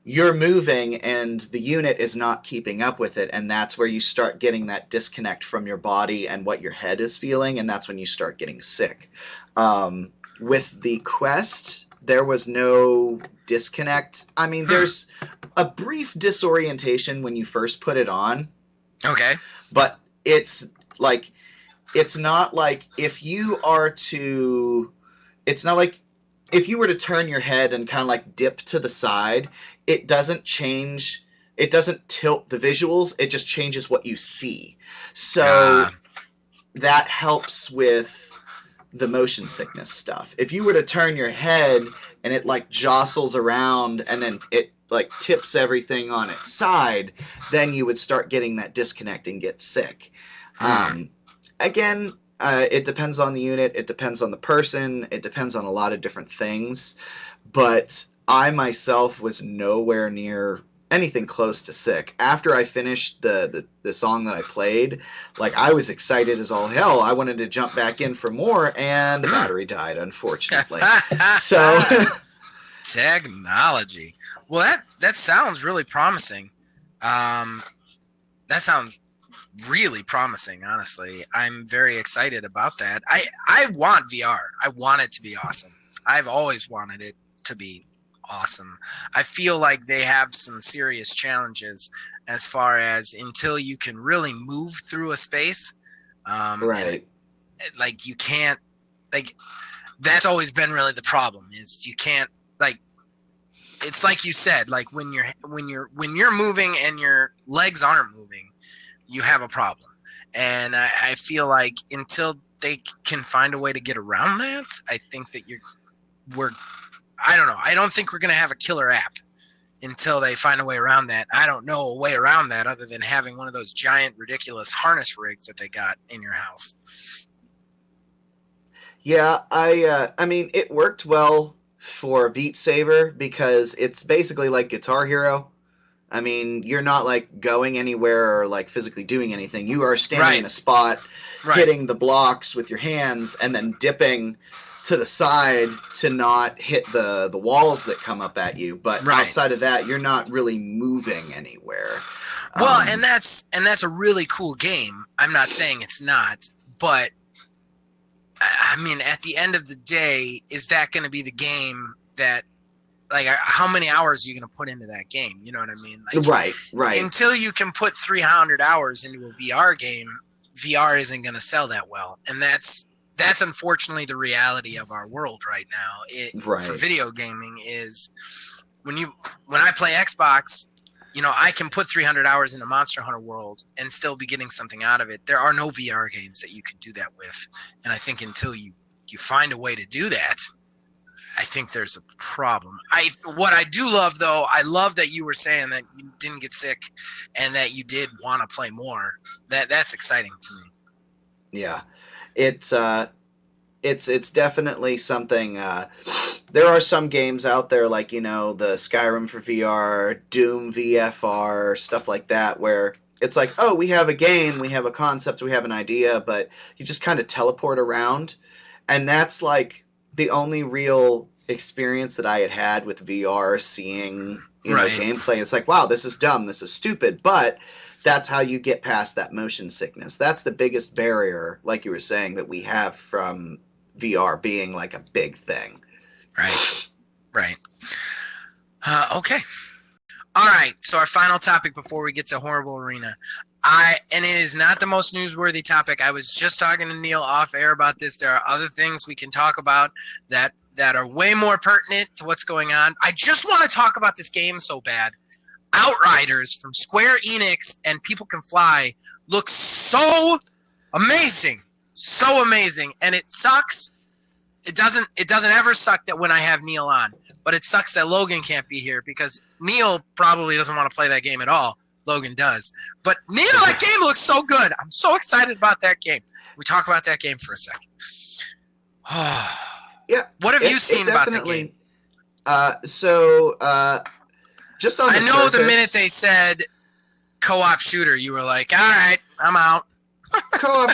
you're moving and the unit is not keeping up with it, and that's where you start getting that disconnect from your body and what your head is feeling, and that's when you start getting sick. With the Quest, there was no disconnect. I mean, there's a brief disorientation when you first put it on. Okay. But it's like, it's not like if you are to, it's not like if you were to turn your head and kind of like dip to the side, it doesn't change, it doesn't tilt the visuals, it just changes what you see. So that helps with the motion sickness stuff. If you were to turn your head and it like jostles around and then it like tips everything on its side, then you would start getting that disconnect and get sick. Again, it depends on the unit, it depends on the person, it depends on a lot of different things, but I myself was nowhere near anything close to sick. After I finished the song that I played, like, I was excited as all hell. I wanted to jump back in for more, and the battery died, unfortunately. So technology. Well, that sounds really promising. That sounds really promising, honestly. I'm very excited about that. I want VR. I want it to be awesome. I've always wanted it to be awesome. I feel like they have some serious challenges as far as until you can really move through a space. right. Like you can't, like, that's always been really the problem, is you can't, like, it's like you said, like when you're moving and your legs aren't moving, you have a problem. And I feel like until they can find a way to get around that, I think that I don't know. I don't think we're going to have a killer app until they find a way around that. I don't know a way around that other than having one of those giant, ridiculous harness rigs that they got in your house. Yeah, I mean, it worked well for Beat Saber because it's basically like Guitar Hero. I mean, you're not like going anywhere or like physically doing anything. You are standing in a spot, hitting the blocks with your hands, and then dipping to the side to not hit the walls that come up at you. But outside of that, you're not really moving anywhere. Well, and that's a really cool game. I'm not saying it's not, but I mean, at the end of the day, is that going to be the game that, like, how many hours are you going to put into that game? You know what I mean? Like, right. Until you can put 300 hours into a VR game, VR isn't going to sell that well. And that's unfortunately the reality of our world right now. For video gaming is when I play Xbox, you know, I can put 300 hours into Monster Hunter World and still be getting something out of it. There are no VR games that you can do that with. And I think until you find a way to do that, I think there's a problem. What I do love, though, I love that you were saying that you didn't get sick and that you did want to play more. That's exciting to me. Yeah, it's definitely something. There are some games out there like, the Skyrim for VR, Doom VFR, stuff like that, where it's like, oh, we have a game, we have a concept, we have an idea, but you just kind of teleport around. And that's like the only real experience that I had with VR, seeing gameplay. It's like, wow, this is dumb, this is stupid, but that's how you get past that motion sickness. That's the biggest barrier, like you were saying, that we have from VR being like a big thing. Right. Okay. All right. So our final topic before we get to Horrible Arena. And it is not the most newsworthy topic. I was just talking to Neil off air about this. There are other things we can talk about that are way more pertinent to what's going on. I just want to talk about this game so bad. Outriders from Square Enix and People Can Fly looks so amazing. So amazing. And it sucks. It doesn't ever suck that when I have Neil on, but it sucks that Logan can't be here because Neil probably doesn't want to play that game at all. Logan does. But Neil, that game looks so good. I'm so excited about that game. We talk about that game for a second. Yeah. What have you seen about the game? Just on the I know surface, the minute they said co-op shooter, you were like, all right, I'm out. Co-op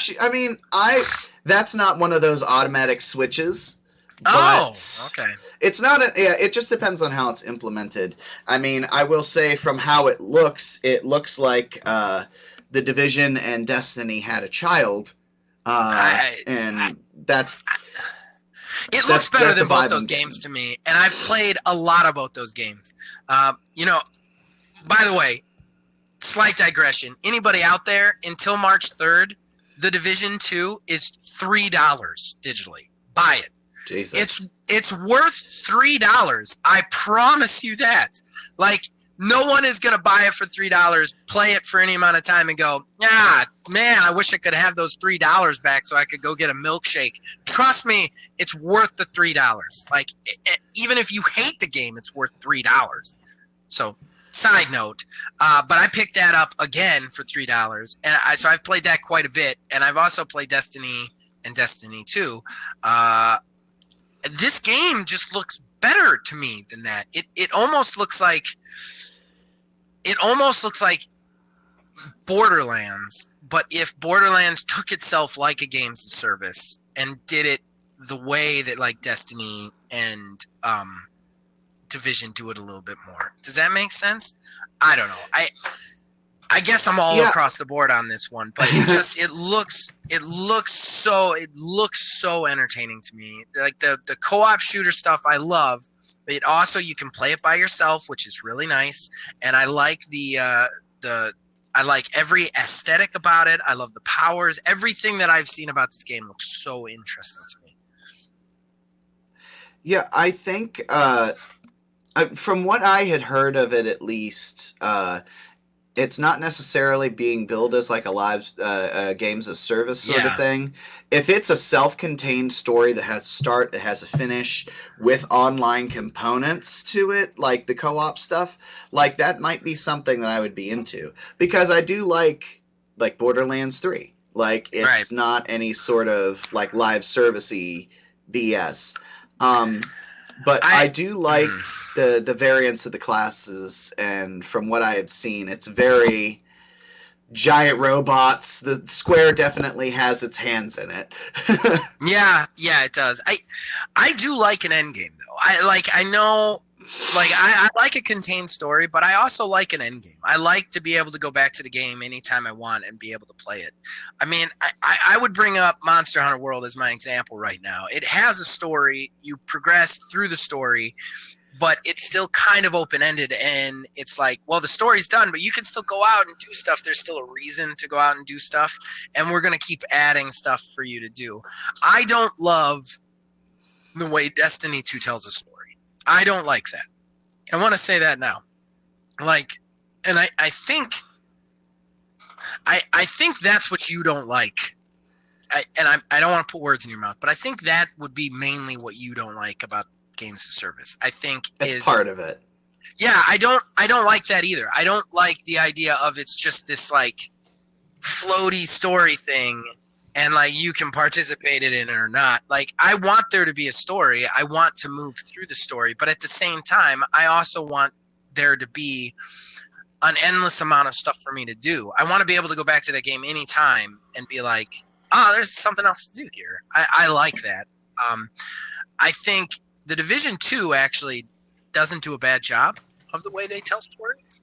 that's not one of those automatic switches. Oh, okay. It's not it just depends on how it's implemented. I mean, I will say from how it looks like The Division and Destiny had a child. And that's it looks better than both those games to me, and I've played a lot of both those games. By the way, slight digression. Anybody out there, until March 3rd, The Division 2 is $3 digitally. Buy it. Jesus. It's worth $3. I promise you that. Like, no one is going to buy it for $3, play it for any amount of time and go, man, I wish I could have those $3 back so I could go get a milkshake. Trust me, it's worth the $3. Like, even if you hate the game, it's worth $3. So, side note, but I picked that up again for $3, and so I've played that quite a bit, and I've also played Destiny and Destiny 2. This game just looks better to me than that. It almost looks like Borderlands, but if Borderlands took itself like a games as a service and did it the way that like Destiny and Division do it a little bit more. Does that make sense? I don't know. I guess I'm all across the board on this one, but it looks so entertaining to me. Like the co-op shooter stuff I love. It also, you can play it by yourself, which is really nice. And I like I like every aesthetic about it. I love the powers. Everything that I've seen about this game looks so interesting to me. Yeah, I think from what I had heard of it, at least, it's not necessarily being billed as like a live games as service sort of thing. If it's a self-contained story that has a start, it has a finish, with online components to it, like the co-op stuff, like that might be something that I would be into. Because I do like Borderlands 3. Like, it's not any sort of like live service-y BS. But I do like the variants of the classes, and from what I have seen, it's very giant robots. The Square definitely has its hands in it. yeah, it does. I do like an endgame though. I like a contained story, but I also like an endgame. I like to be able to go back to the game anytime I want and be able to play it. I mean, I would bring up Monster Hunter World as my example right now. It has a story. You progress through the story, but it's still kind of open-ended, and it's like, well, the story's done, but you can still go out and do stuff. There's still a reason to go out and do stuff, and we're going to keep adding stuff for you to do. I don't love the way Destiny 2 tells a story. I don't like that. I want to say that now. Like, and I think that's what you don't like. I don't want to put words in your mouth, but I think that would be mainly what you don't like about games as service. I think it's part of it. Yeah, I don't like that either. I don't like the idea of it's just this like floaty story thing and like you can participate in it or not. Like I want there to be a story. I want to move through the story, but at the same time, I also want there to be an endless amount of stuff for me to do. I want to be able to go back to that game anytime and be like, oh, there's something else to do here. I like that. I think the Division 2 actually doesn't do a bad job of the way they tell stories.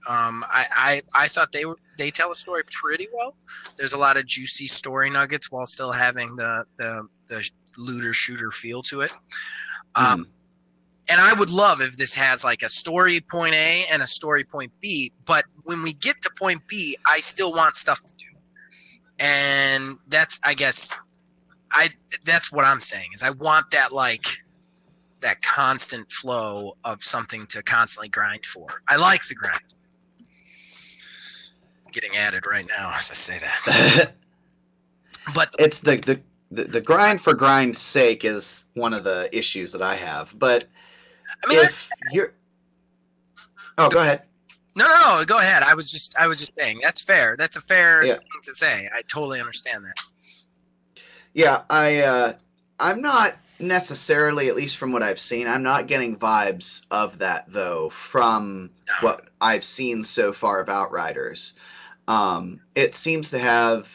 I thought they tell a story pretty well. There's a lot of juicy story nuggets while still having the looter shooter feel to it. And I would love if this has like a story point A and a story point B, but when we get to point B, I still want stuff to do. And that's, I guess, that's what I'm saying is I want that like that constant flow of something to constantly grind for. I like the grind. Getting added right now as I say that. But it's the grind for grind's sake is one of the issues that I have. But I mean, if you're go ahead. No, go ahead. I was just saying that's fair. That's a fair thing to say. I totally understand that. Yeah, I'm not necessarily, at least from what I've seen, I'm not getting vibes of that though from what I've seen so far of Outriders. It seems to have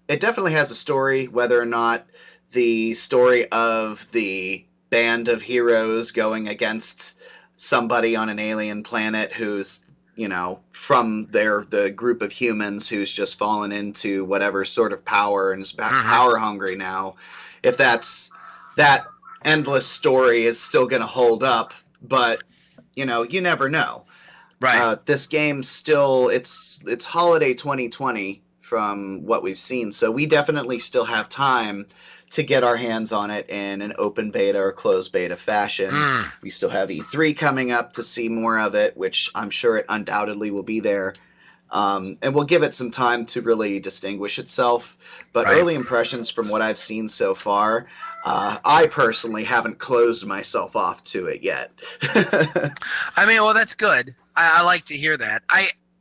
it definitely has a story, whether or not the story of the band of heroes going against somebody on an alien planet who's, you know, from the group of humans who's just fallen into whatever sort of power and is power hungry now. If that endless story is still going to hold up, but you know, you never know. Right. This game's still it's holiday 2020 from what we've seen, so we definitely still have time to get our hands on it in an open beta or closed beta fashion. We still have E3 coming up to see more of it, which I'm sure it undoubtedly will be there. And we'll give it some time to really distinguish itself. But early impressions from what I've seen so far, I personally haven't closed myself off to it yet. I mean, well, that's good. I like to hear that.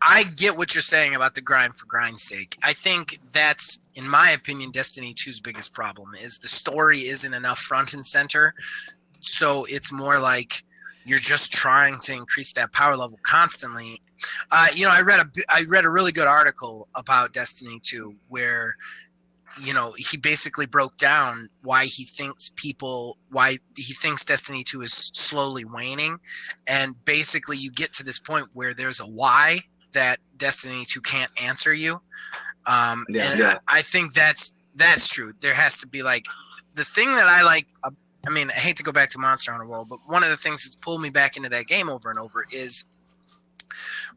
I get what you're saying about the grind for grind's sake. I think that's, in my opinion, Destiny 2's biggest problem is the story isn't enough front and center. So it's more like you're just trying to increase that power level constantly. You know, I read a really good article about Destiny 2 where, you know, he basically broke down why he thinks Destiny 2 is slowly waning. And basically you get to this point where there's a why that Destiny 2 can't answer you. I think that's true. There has to be like the thing that I like. I mean, I hate to go back to Monster Hunter World, but one of the things that's pulled me back into that game over and over is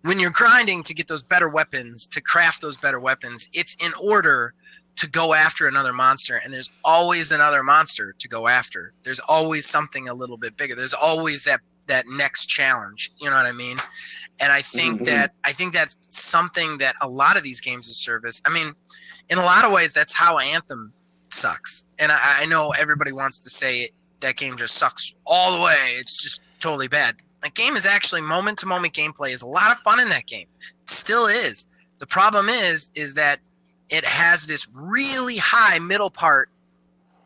when you're grinding to get those better weapons, to craft those better weapons, it's in order to go after another monster, and there's always another monster to go after. There's always something a little bit bigger. There's always that next challenge. You know what I mean? And I think that's something that a lot of these games of service, I mean, in a lot of ways, that's how Anthem sucks. And I know everybody wants to say that game just sucks all the way. It's just totally bad. That game is actually moment-to-moment gameplay is a lot of fun in that game. It still is. The problem is that it has this really high middle part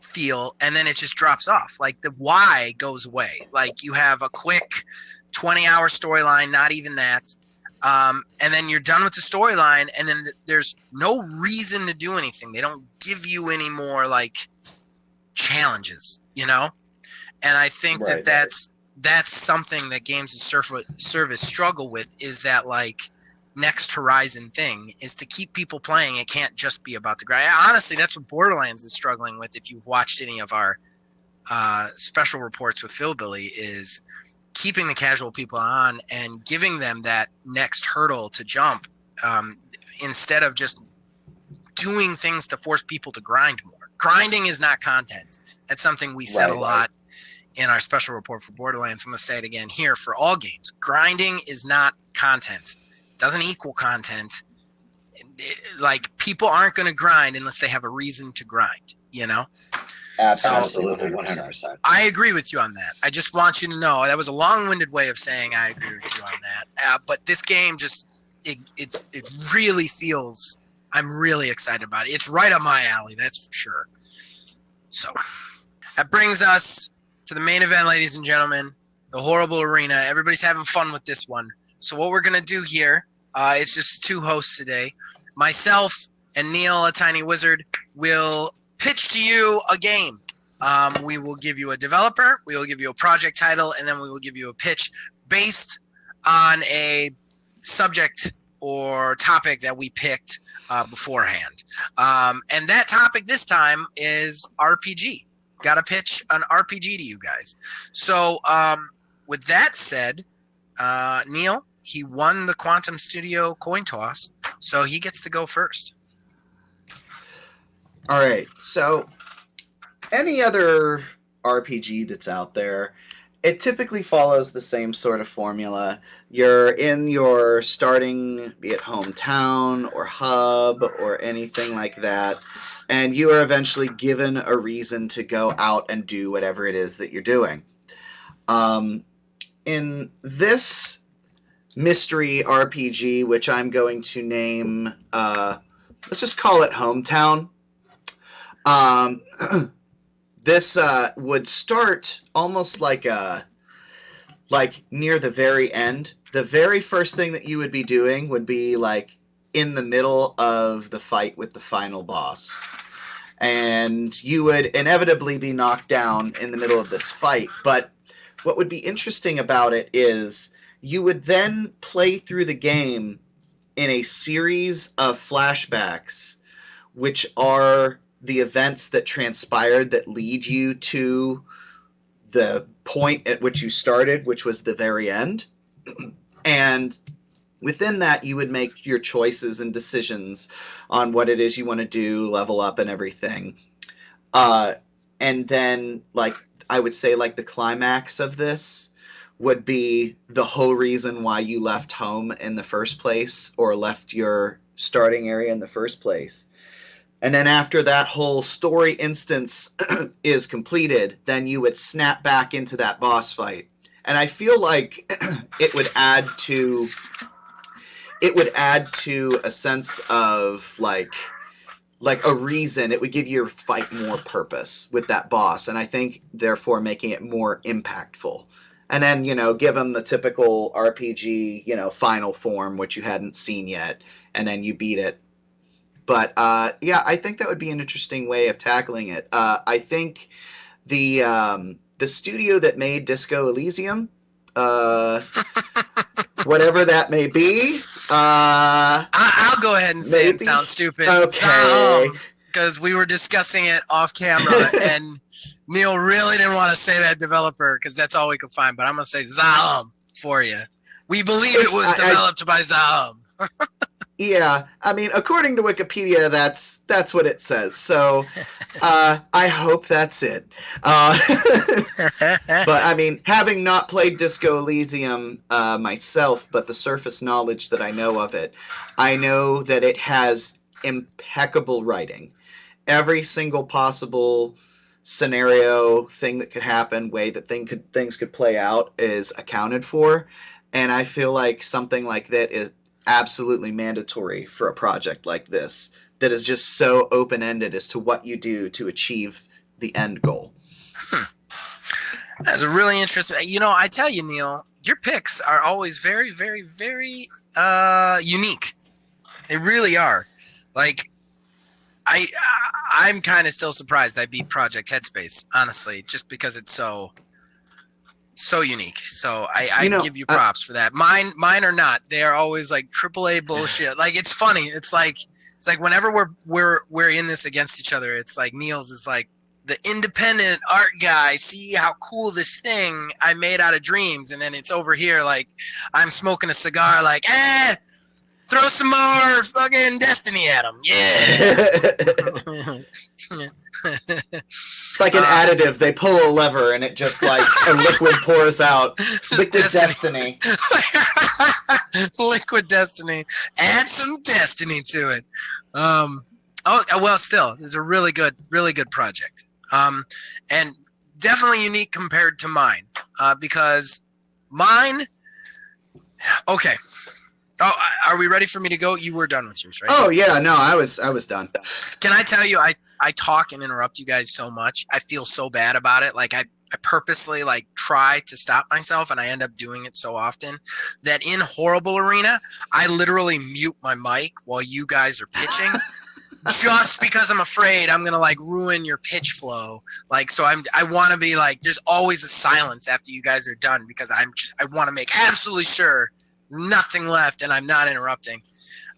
feel, and then it just drops off. Like the why goes away. Like you have a quick 20-hour storyline, not even that. And then you're done with the storyline, and then there's no reason to do anything. They don't give you any more like challenges, you know? And I think that's something that games of service struggle with, is that like next horizon thing is to keep people playing. It can't just be about the grind. Honestly, that's what Borderlands is struggling with. If you've watched any of our special reports with Phil Billy, is keeping the casual people on and giving them that next hurdle to jump, instead of just doing things to force people to grind more. Grinding is not content. That's something we said a lot in our special report for Borderlands. I'm going to say it again here for all games. Grinding is not content. It doesn't equal content. Like, people aren't going to grind unless they have a reason to grind, you know? Absolutely, 100%. I agree with you on that. I just want you to know that was a long-winded way of saying I agree with you on that. But this game just it really feels. I'm really excited about it. It's right up my alley, that's for sure. So that brings us to the main event, ladies and gentlemen, the Horrible Arena. Everybody's having fun with this one. So what we're gonna do here, it's just two hosts today. Myself and Neil, a tiny wizard, will pitch to you a game. We will give you a developer, we will give you a project title, and then we will give you a pitch based on a subject or topic that we picked beforehand. And that topic this time is RPG. Got to pitch an RPG to you guys. So with that said, Neil, he won the Quantum Studio coin toss, so he gets to go first. All right, so any other RPG that's out there, it typically follows the same sort of formula. You're in your starting, be it hometown or hub or anything like that, and you are eventually given a reason to go out and do whatever it is that you're doing. In this mystery RPG, which I'm going to name, let's just call it Hometown. This would start almost like near the very end. The very first thing that you would be doing would be like in the middle of the fight with the final boss. And you would inevitably be knocked down in the middle of this fight. But what would be interesting about it is you would then play through the game in a series of flashbacks, which are the events that transpired that lead you to the point at which you started, which was the very end. And within that, you would make your choices and decisions on what it is you want to do, level up and everything. And then, like, I would say, like, the climax of this would be the whole reason why you left home in the first place, or left your starting area in the first place. And then after that whole story instance is completed, then you would snap back into that boss fight. And I feel like it would add to a sense of like a reason. It would give your fight more purpose with that boss, and I think therefore making it more impactful. And then, give them the typical RPG, final form, which you hadn't seen yet, and then you beat it. But yeah, I think that would be an interesting way of tackling it. I think the studio that made Disco Elysium, whatever that may be, I'll go ahead and say maybe? It sounds stupid. Okay. Because we were discussing it off camera, and Neil really didn't want to say that developer because that's all we could find. But I'm going to say Zaum for you. We believe it was developed by Zaum. Yeah, I mean, according to Wikipedia, that's what it says. So, I hope that's it. But I mean, having not played Disco Elysium myself, but the surface knowledge that I know of it, I know that it has impeccable writing. Every single possible scenario, thing that could happen, way that things could play out is accounted for, and I feel like something like that is absolutely mandatory for a project like this that is just so open-ended as to what you do to achieve the end goal. That's a really interesting. I tell you, Neil, your picks are always very, very, very unique. They really are. Like, I'm kind of still surprised I beat Project Headspace, honestly, just because it's so unique. So I give you props for that. Mine are not. They are always like AAA bullshit. Like, it's funny. It's like whenever we're in this against each other, it's like Neil's is like the independent art guy. See how cool this thing I made out of dreams, and then it's over here like I'm smoking a cigar. Like, throw some more fucking Destiny at him. Yeah. It's like an additive. They pull a lever and it just like a liquid pours out. Liquid Destiny. Liquid Destiny. Add some Destiny to it. Well, still, it's a really good project. And definitely unique compared to mine, because mine. Okay. Oh, are we ready for me to go? You were done with yours, right? Oh yeah, no, I was done. Can I tell you, I talk and interrupt you guys so much. I feel so bad about it. Like I purposely like try to stop myself, and I end up doing it so often that in Horrible Arena, I literally mute my mic while you guys are pitching. Just because I'm afraid I'm gonna like ruin your pitch flow. Like, so I want to be like, there's always a silence after you guys are done, because I want to make absolutely sure nothing left and I'm not interrupting.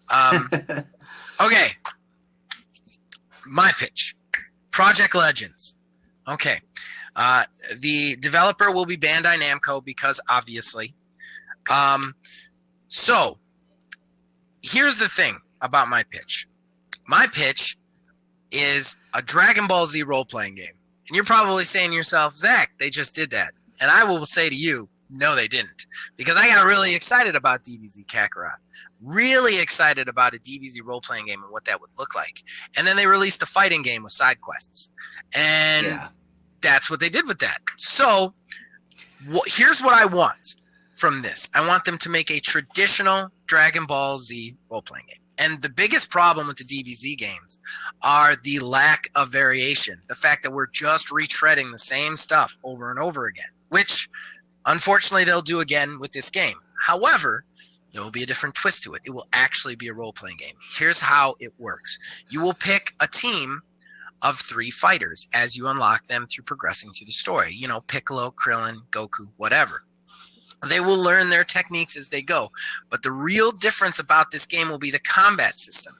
Okay, my pitch, Project Legends. Okay, the developer will be Bandai Namco, because obviously. So here's the thing about my pitch. My pitch is a Dragon Ball Z role-playing game. And you're probably saying to yourself, Zach, they just did that. And I will say to you, no, they didn't. Because I got really excited about DBZ Kakarot. Really excited about a DBZ role-playing game and what that would look like. And then they released a fighting game with side quests. And that's what they did with that. So here's what I want from this. I want them to make a traditional Dragon Ball Z role-playing game. And the biggest problem with the DBZ games are the lack of variation. The fact that we're just retreading the same stuff over and over again, which unfortunately they'll do again with this game. However, there will be a different twist to it. It will actually be a role-playing game. Here's how it works. You will pick a team of 3 fighters as you unlock them through progressing through the story. You know, Piccolo, Krillin, Goku, whatever. They will learn their techniques as they go. But the real difference about this game will be the combat system.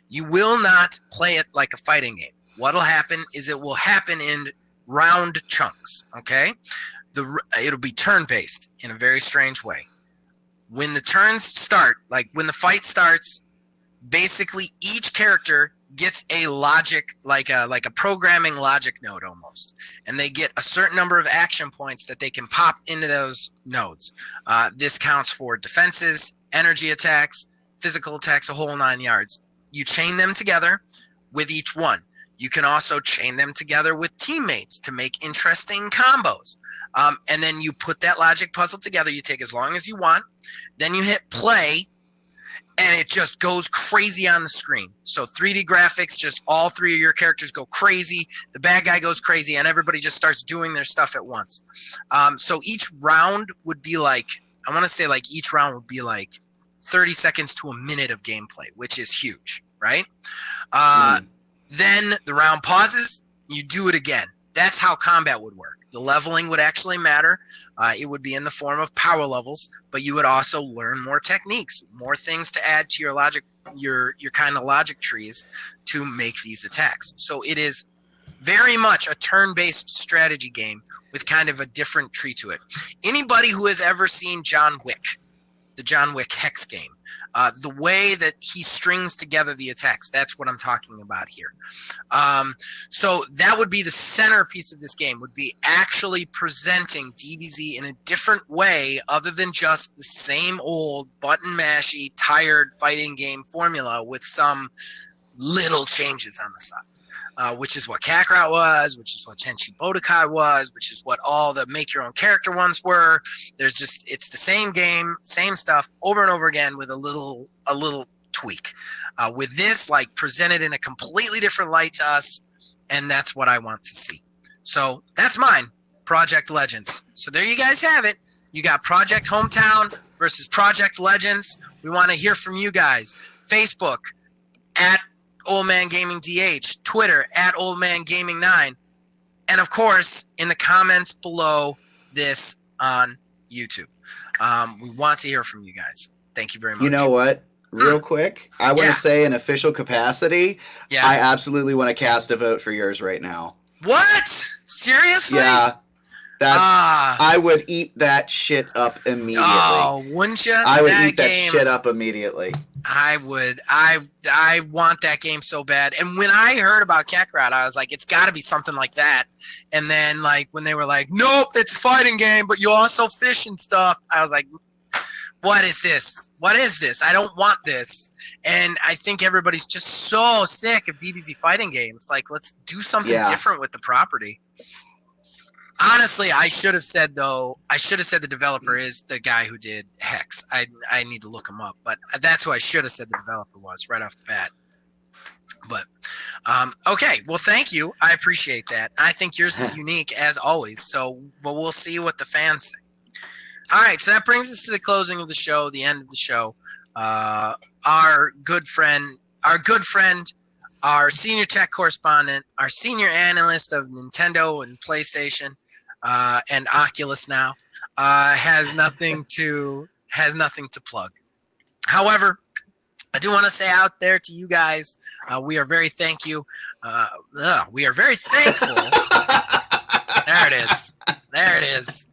You will not play it like a fighting game. What will happen is it will happen in round chunks, okay? It'll be turn-based in a very strange way. When the turns start, like when the fight starts, basically each character gets a logic, like a programming logic node almost, and they get a certain number of action points that they can pop into those nodes. This counts for defenses, energy attacks, physical attacks, a whole 9 yards. You chain them together with each one. You can also chain them together with teammates to make interesting combos. And then you put that logic puzzle together. You take as long as you want. Then you hit play, and it just goes crazy on the screen. So 3D graphics, just all 3 of your characters go crazy. The bad guy goes crazy, and everybody just starts doing their stuff at once. So each round would be like, I want to say like each round would be like 30 seconds to a minute of gameplay, which is huge, right? Then the round pauses, you do it again. That's how combat would work. The leveling would actually matter. It would be in the form of power levels, but you would also learn more techniques, more things to add to your logic, your kind of logic trees to make these attacks. So it is very much a turn-based strategy game with kind of a different tree to it. Anybody who has ever seen John Wick, the John Wick Hex game, the way that he strings together the attacks, that's what I'm talking about here. So that would be the centerpiece of this game, would be actually presenting DBZ in a different way other than just the same old button mashy, tired fighting game formula with some little changes on the side. Which is what Kakarot was, which is what Tenchi Budokai was, which is what all the make your own character ones were. There's just, it's the same game, same stuff over and over again with a little tweak. With this, like, presented in a completely different light to us, and that's what I want to see. So that's mine, Project Legends. So there you guys have it. You got Project Hometown versus Project Legends. We want to hear from you guys. Facebook at Old Man Gaming DH, Twitter at Old Man Gaming 9, and of course in the comments below this on YouTube. We want to hear from you guys. Thank you very much. You know what? Real quick, I want to say in official capacity, I absolutely want to cast a vote for yours right now. What? Seriously? Yeah. I would eat that shit up immediately. Oh, wouldn't you? I would eat that shit up immediately. I would. I want that game so bad. And when I heard about Kakarot, I was like, it's got to be something like that. And then, like, when they were like, nope, it's a fighting game, but you also fish and stuff, I was like, what is this? What is this? I don't want this. And I think everybody's just so sick of DBZ fighting games. Like, let's do something different with the property. Honestly, I should have said the developer is the guy who did Hex. I need to look him up, but that's who I should have said the developer was right off the bat. But okay, well, thank you. I appreciate that. I think yours is unique as always. So, but we'll see what the fans say. All right, so that brings us to the closing of the show, the end of the show. Our good friend, our senior tech correspondent, our senior analyst of Nintendo and PlayStation, and Oculus now, has nothing to plug. However, I do want to say out there to you guys, we are very thankful. We are very thankful. There it is. There it is.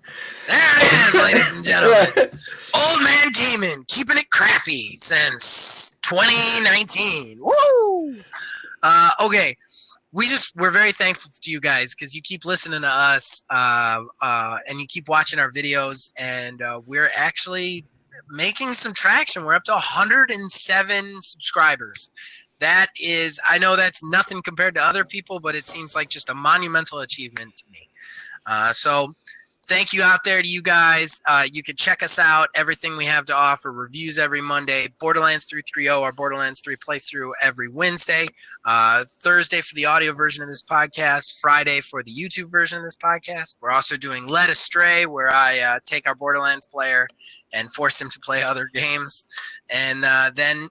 There it is, ladies and gentlemen. Old Man Gaming, keeping it crappy since 2019. Woo! Okay. We're very thankful to you guys because you keep listening to us and you keep watching our videos, and we're actually making some traction. We're up to 107 subscribers. That is, I know that's nothing compared to other people, but it seems like just a monumental achievement to me. So thank you out there to you guys. You can check us out, everything we have to offer, reviews every Monday, Borderlands 330, our Borderlands 3 playthrough every Wednesday, Thursday for the audio version of this podcast, Friday for the YouTube version of this podcast. We're also doing Led Astray, where I take our Borderlands player and force him to play other games. And then,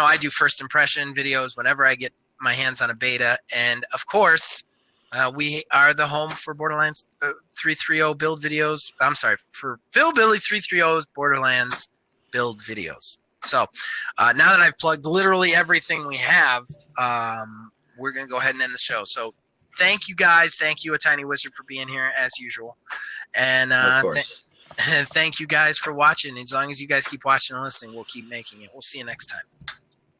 I do first impression videos whenever I get my hands on a beta. And, of course, we are the home for Borderlands 330 build videos. I'm sorry, for Phil Billy 330's Borderlands build videos. So now that I've plugged literally everything we have, we're going to go ahead and end the show. So thank you guys. Thank you, A Tiny Wizard, for being here as usual. And of course. Thank you guys for watching. As long as you guys keep watching and listening, we'll keep making it. We'll see you next time.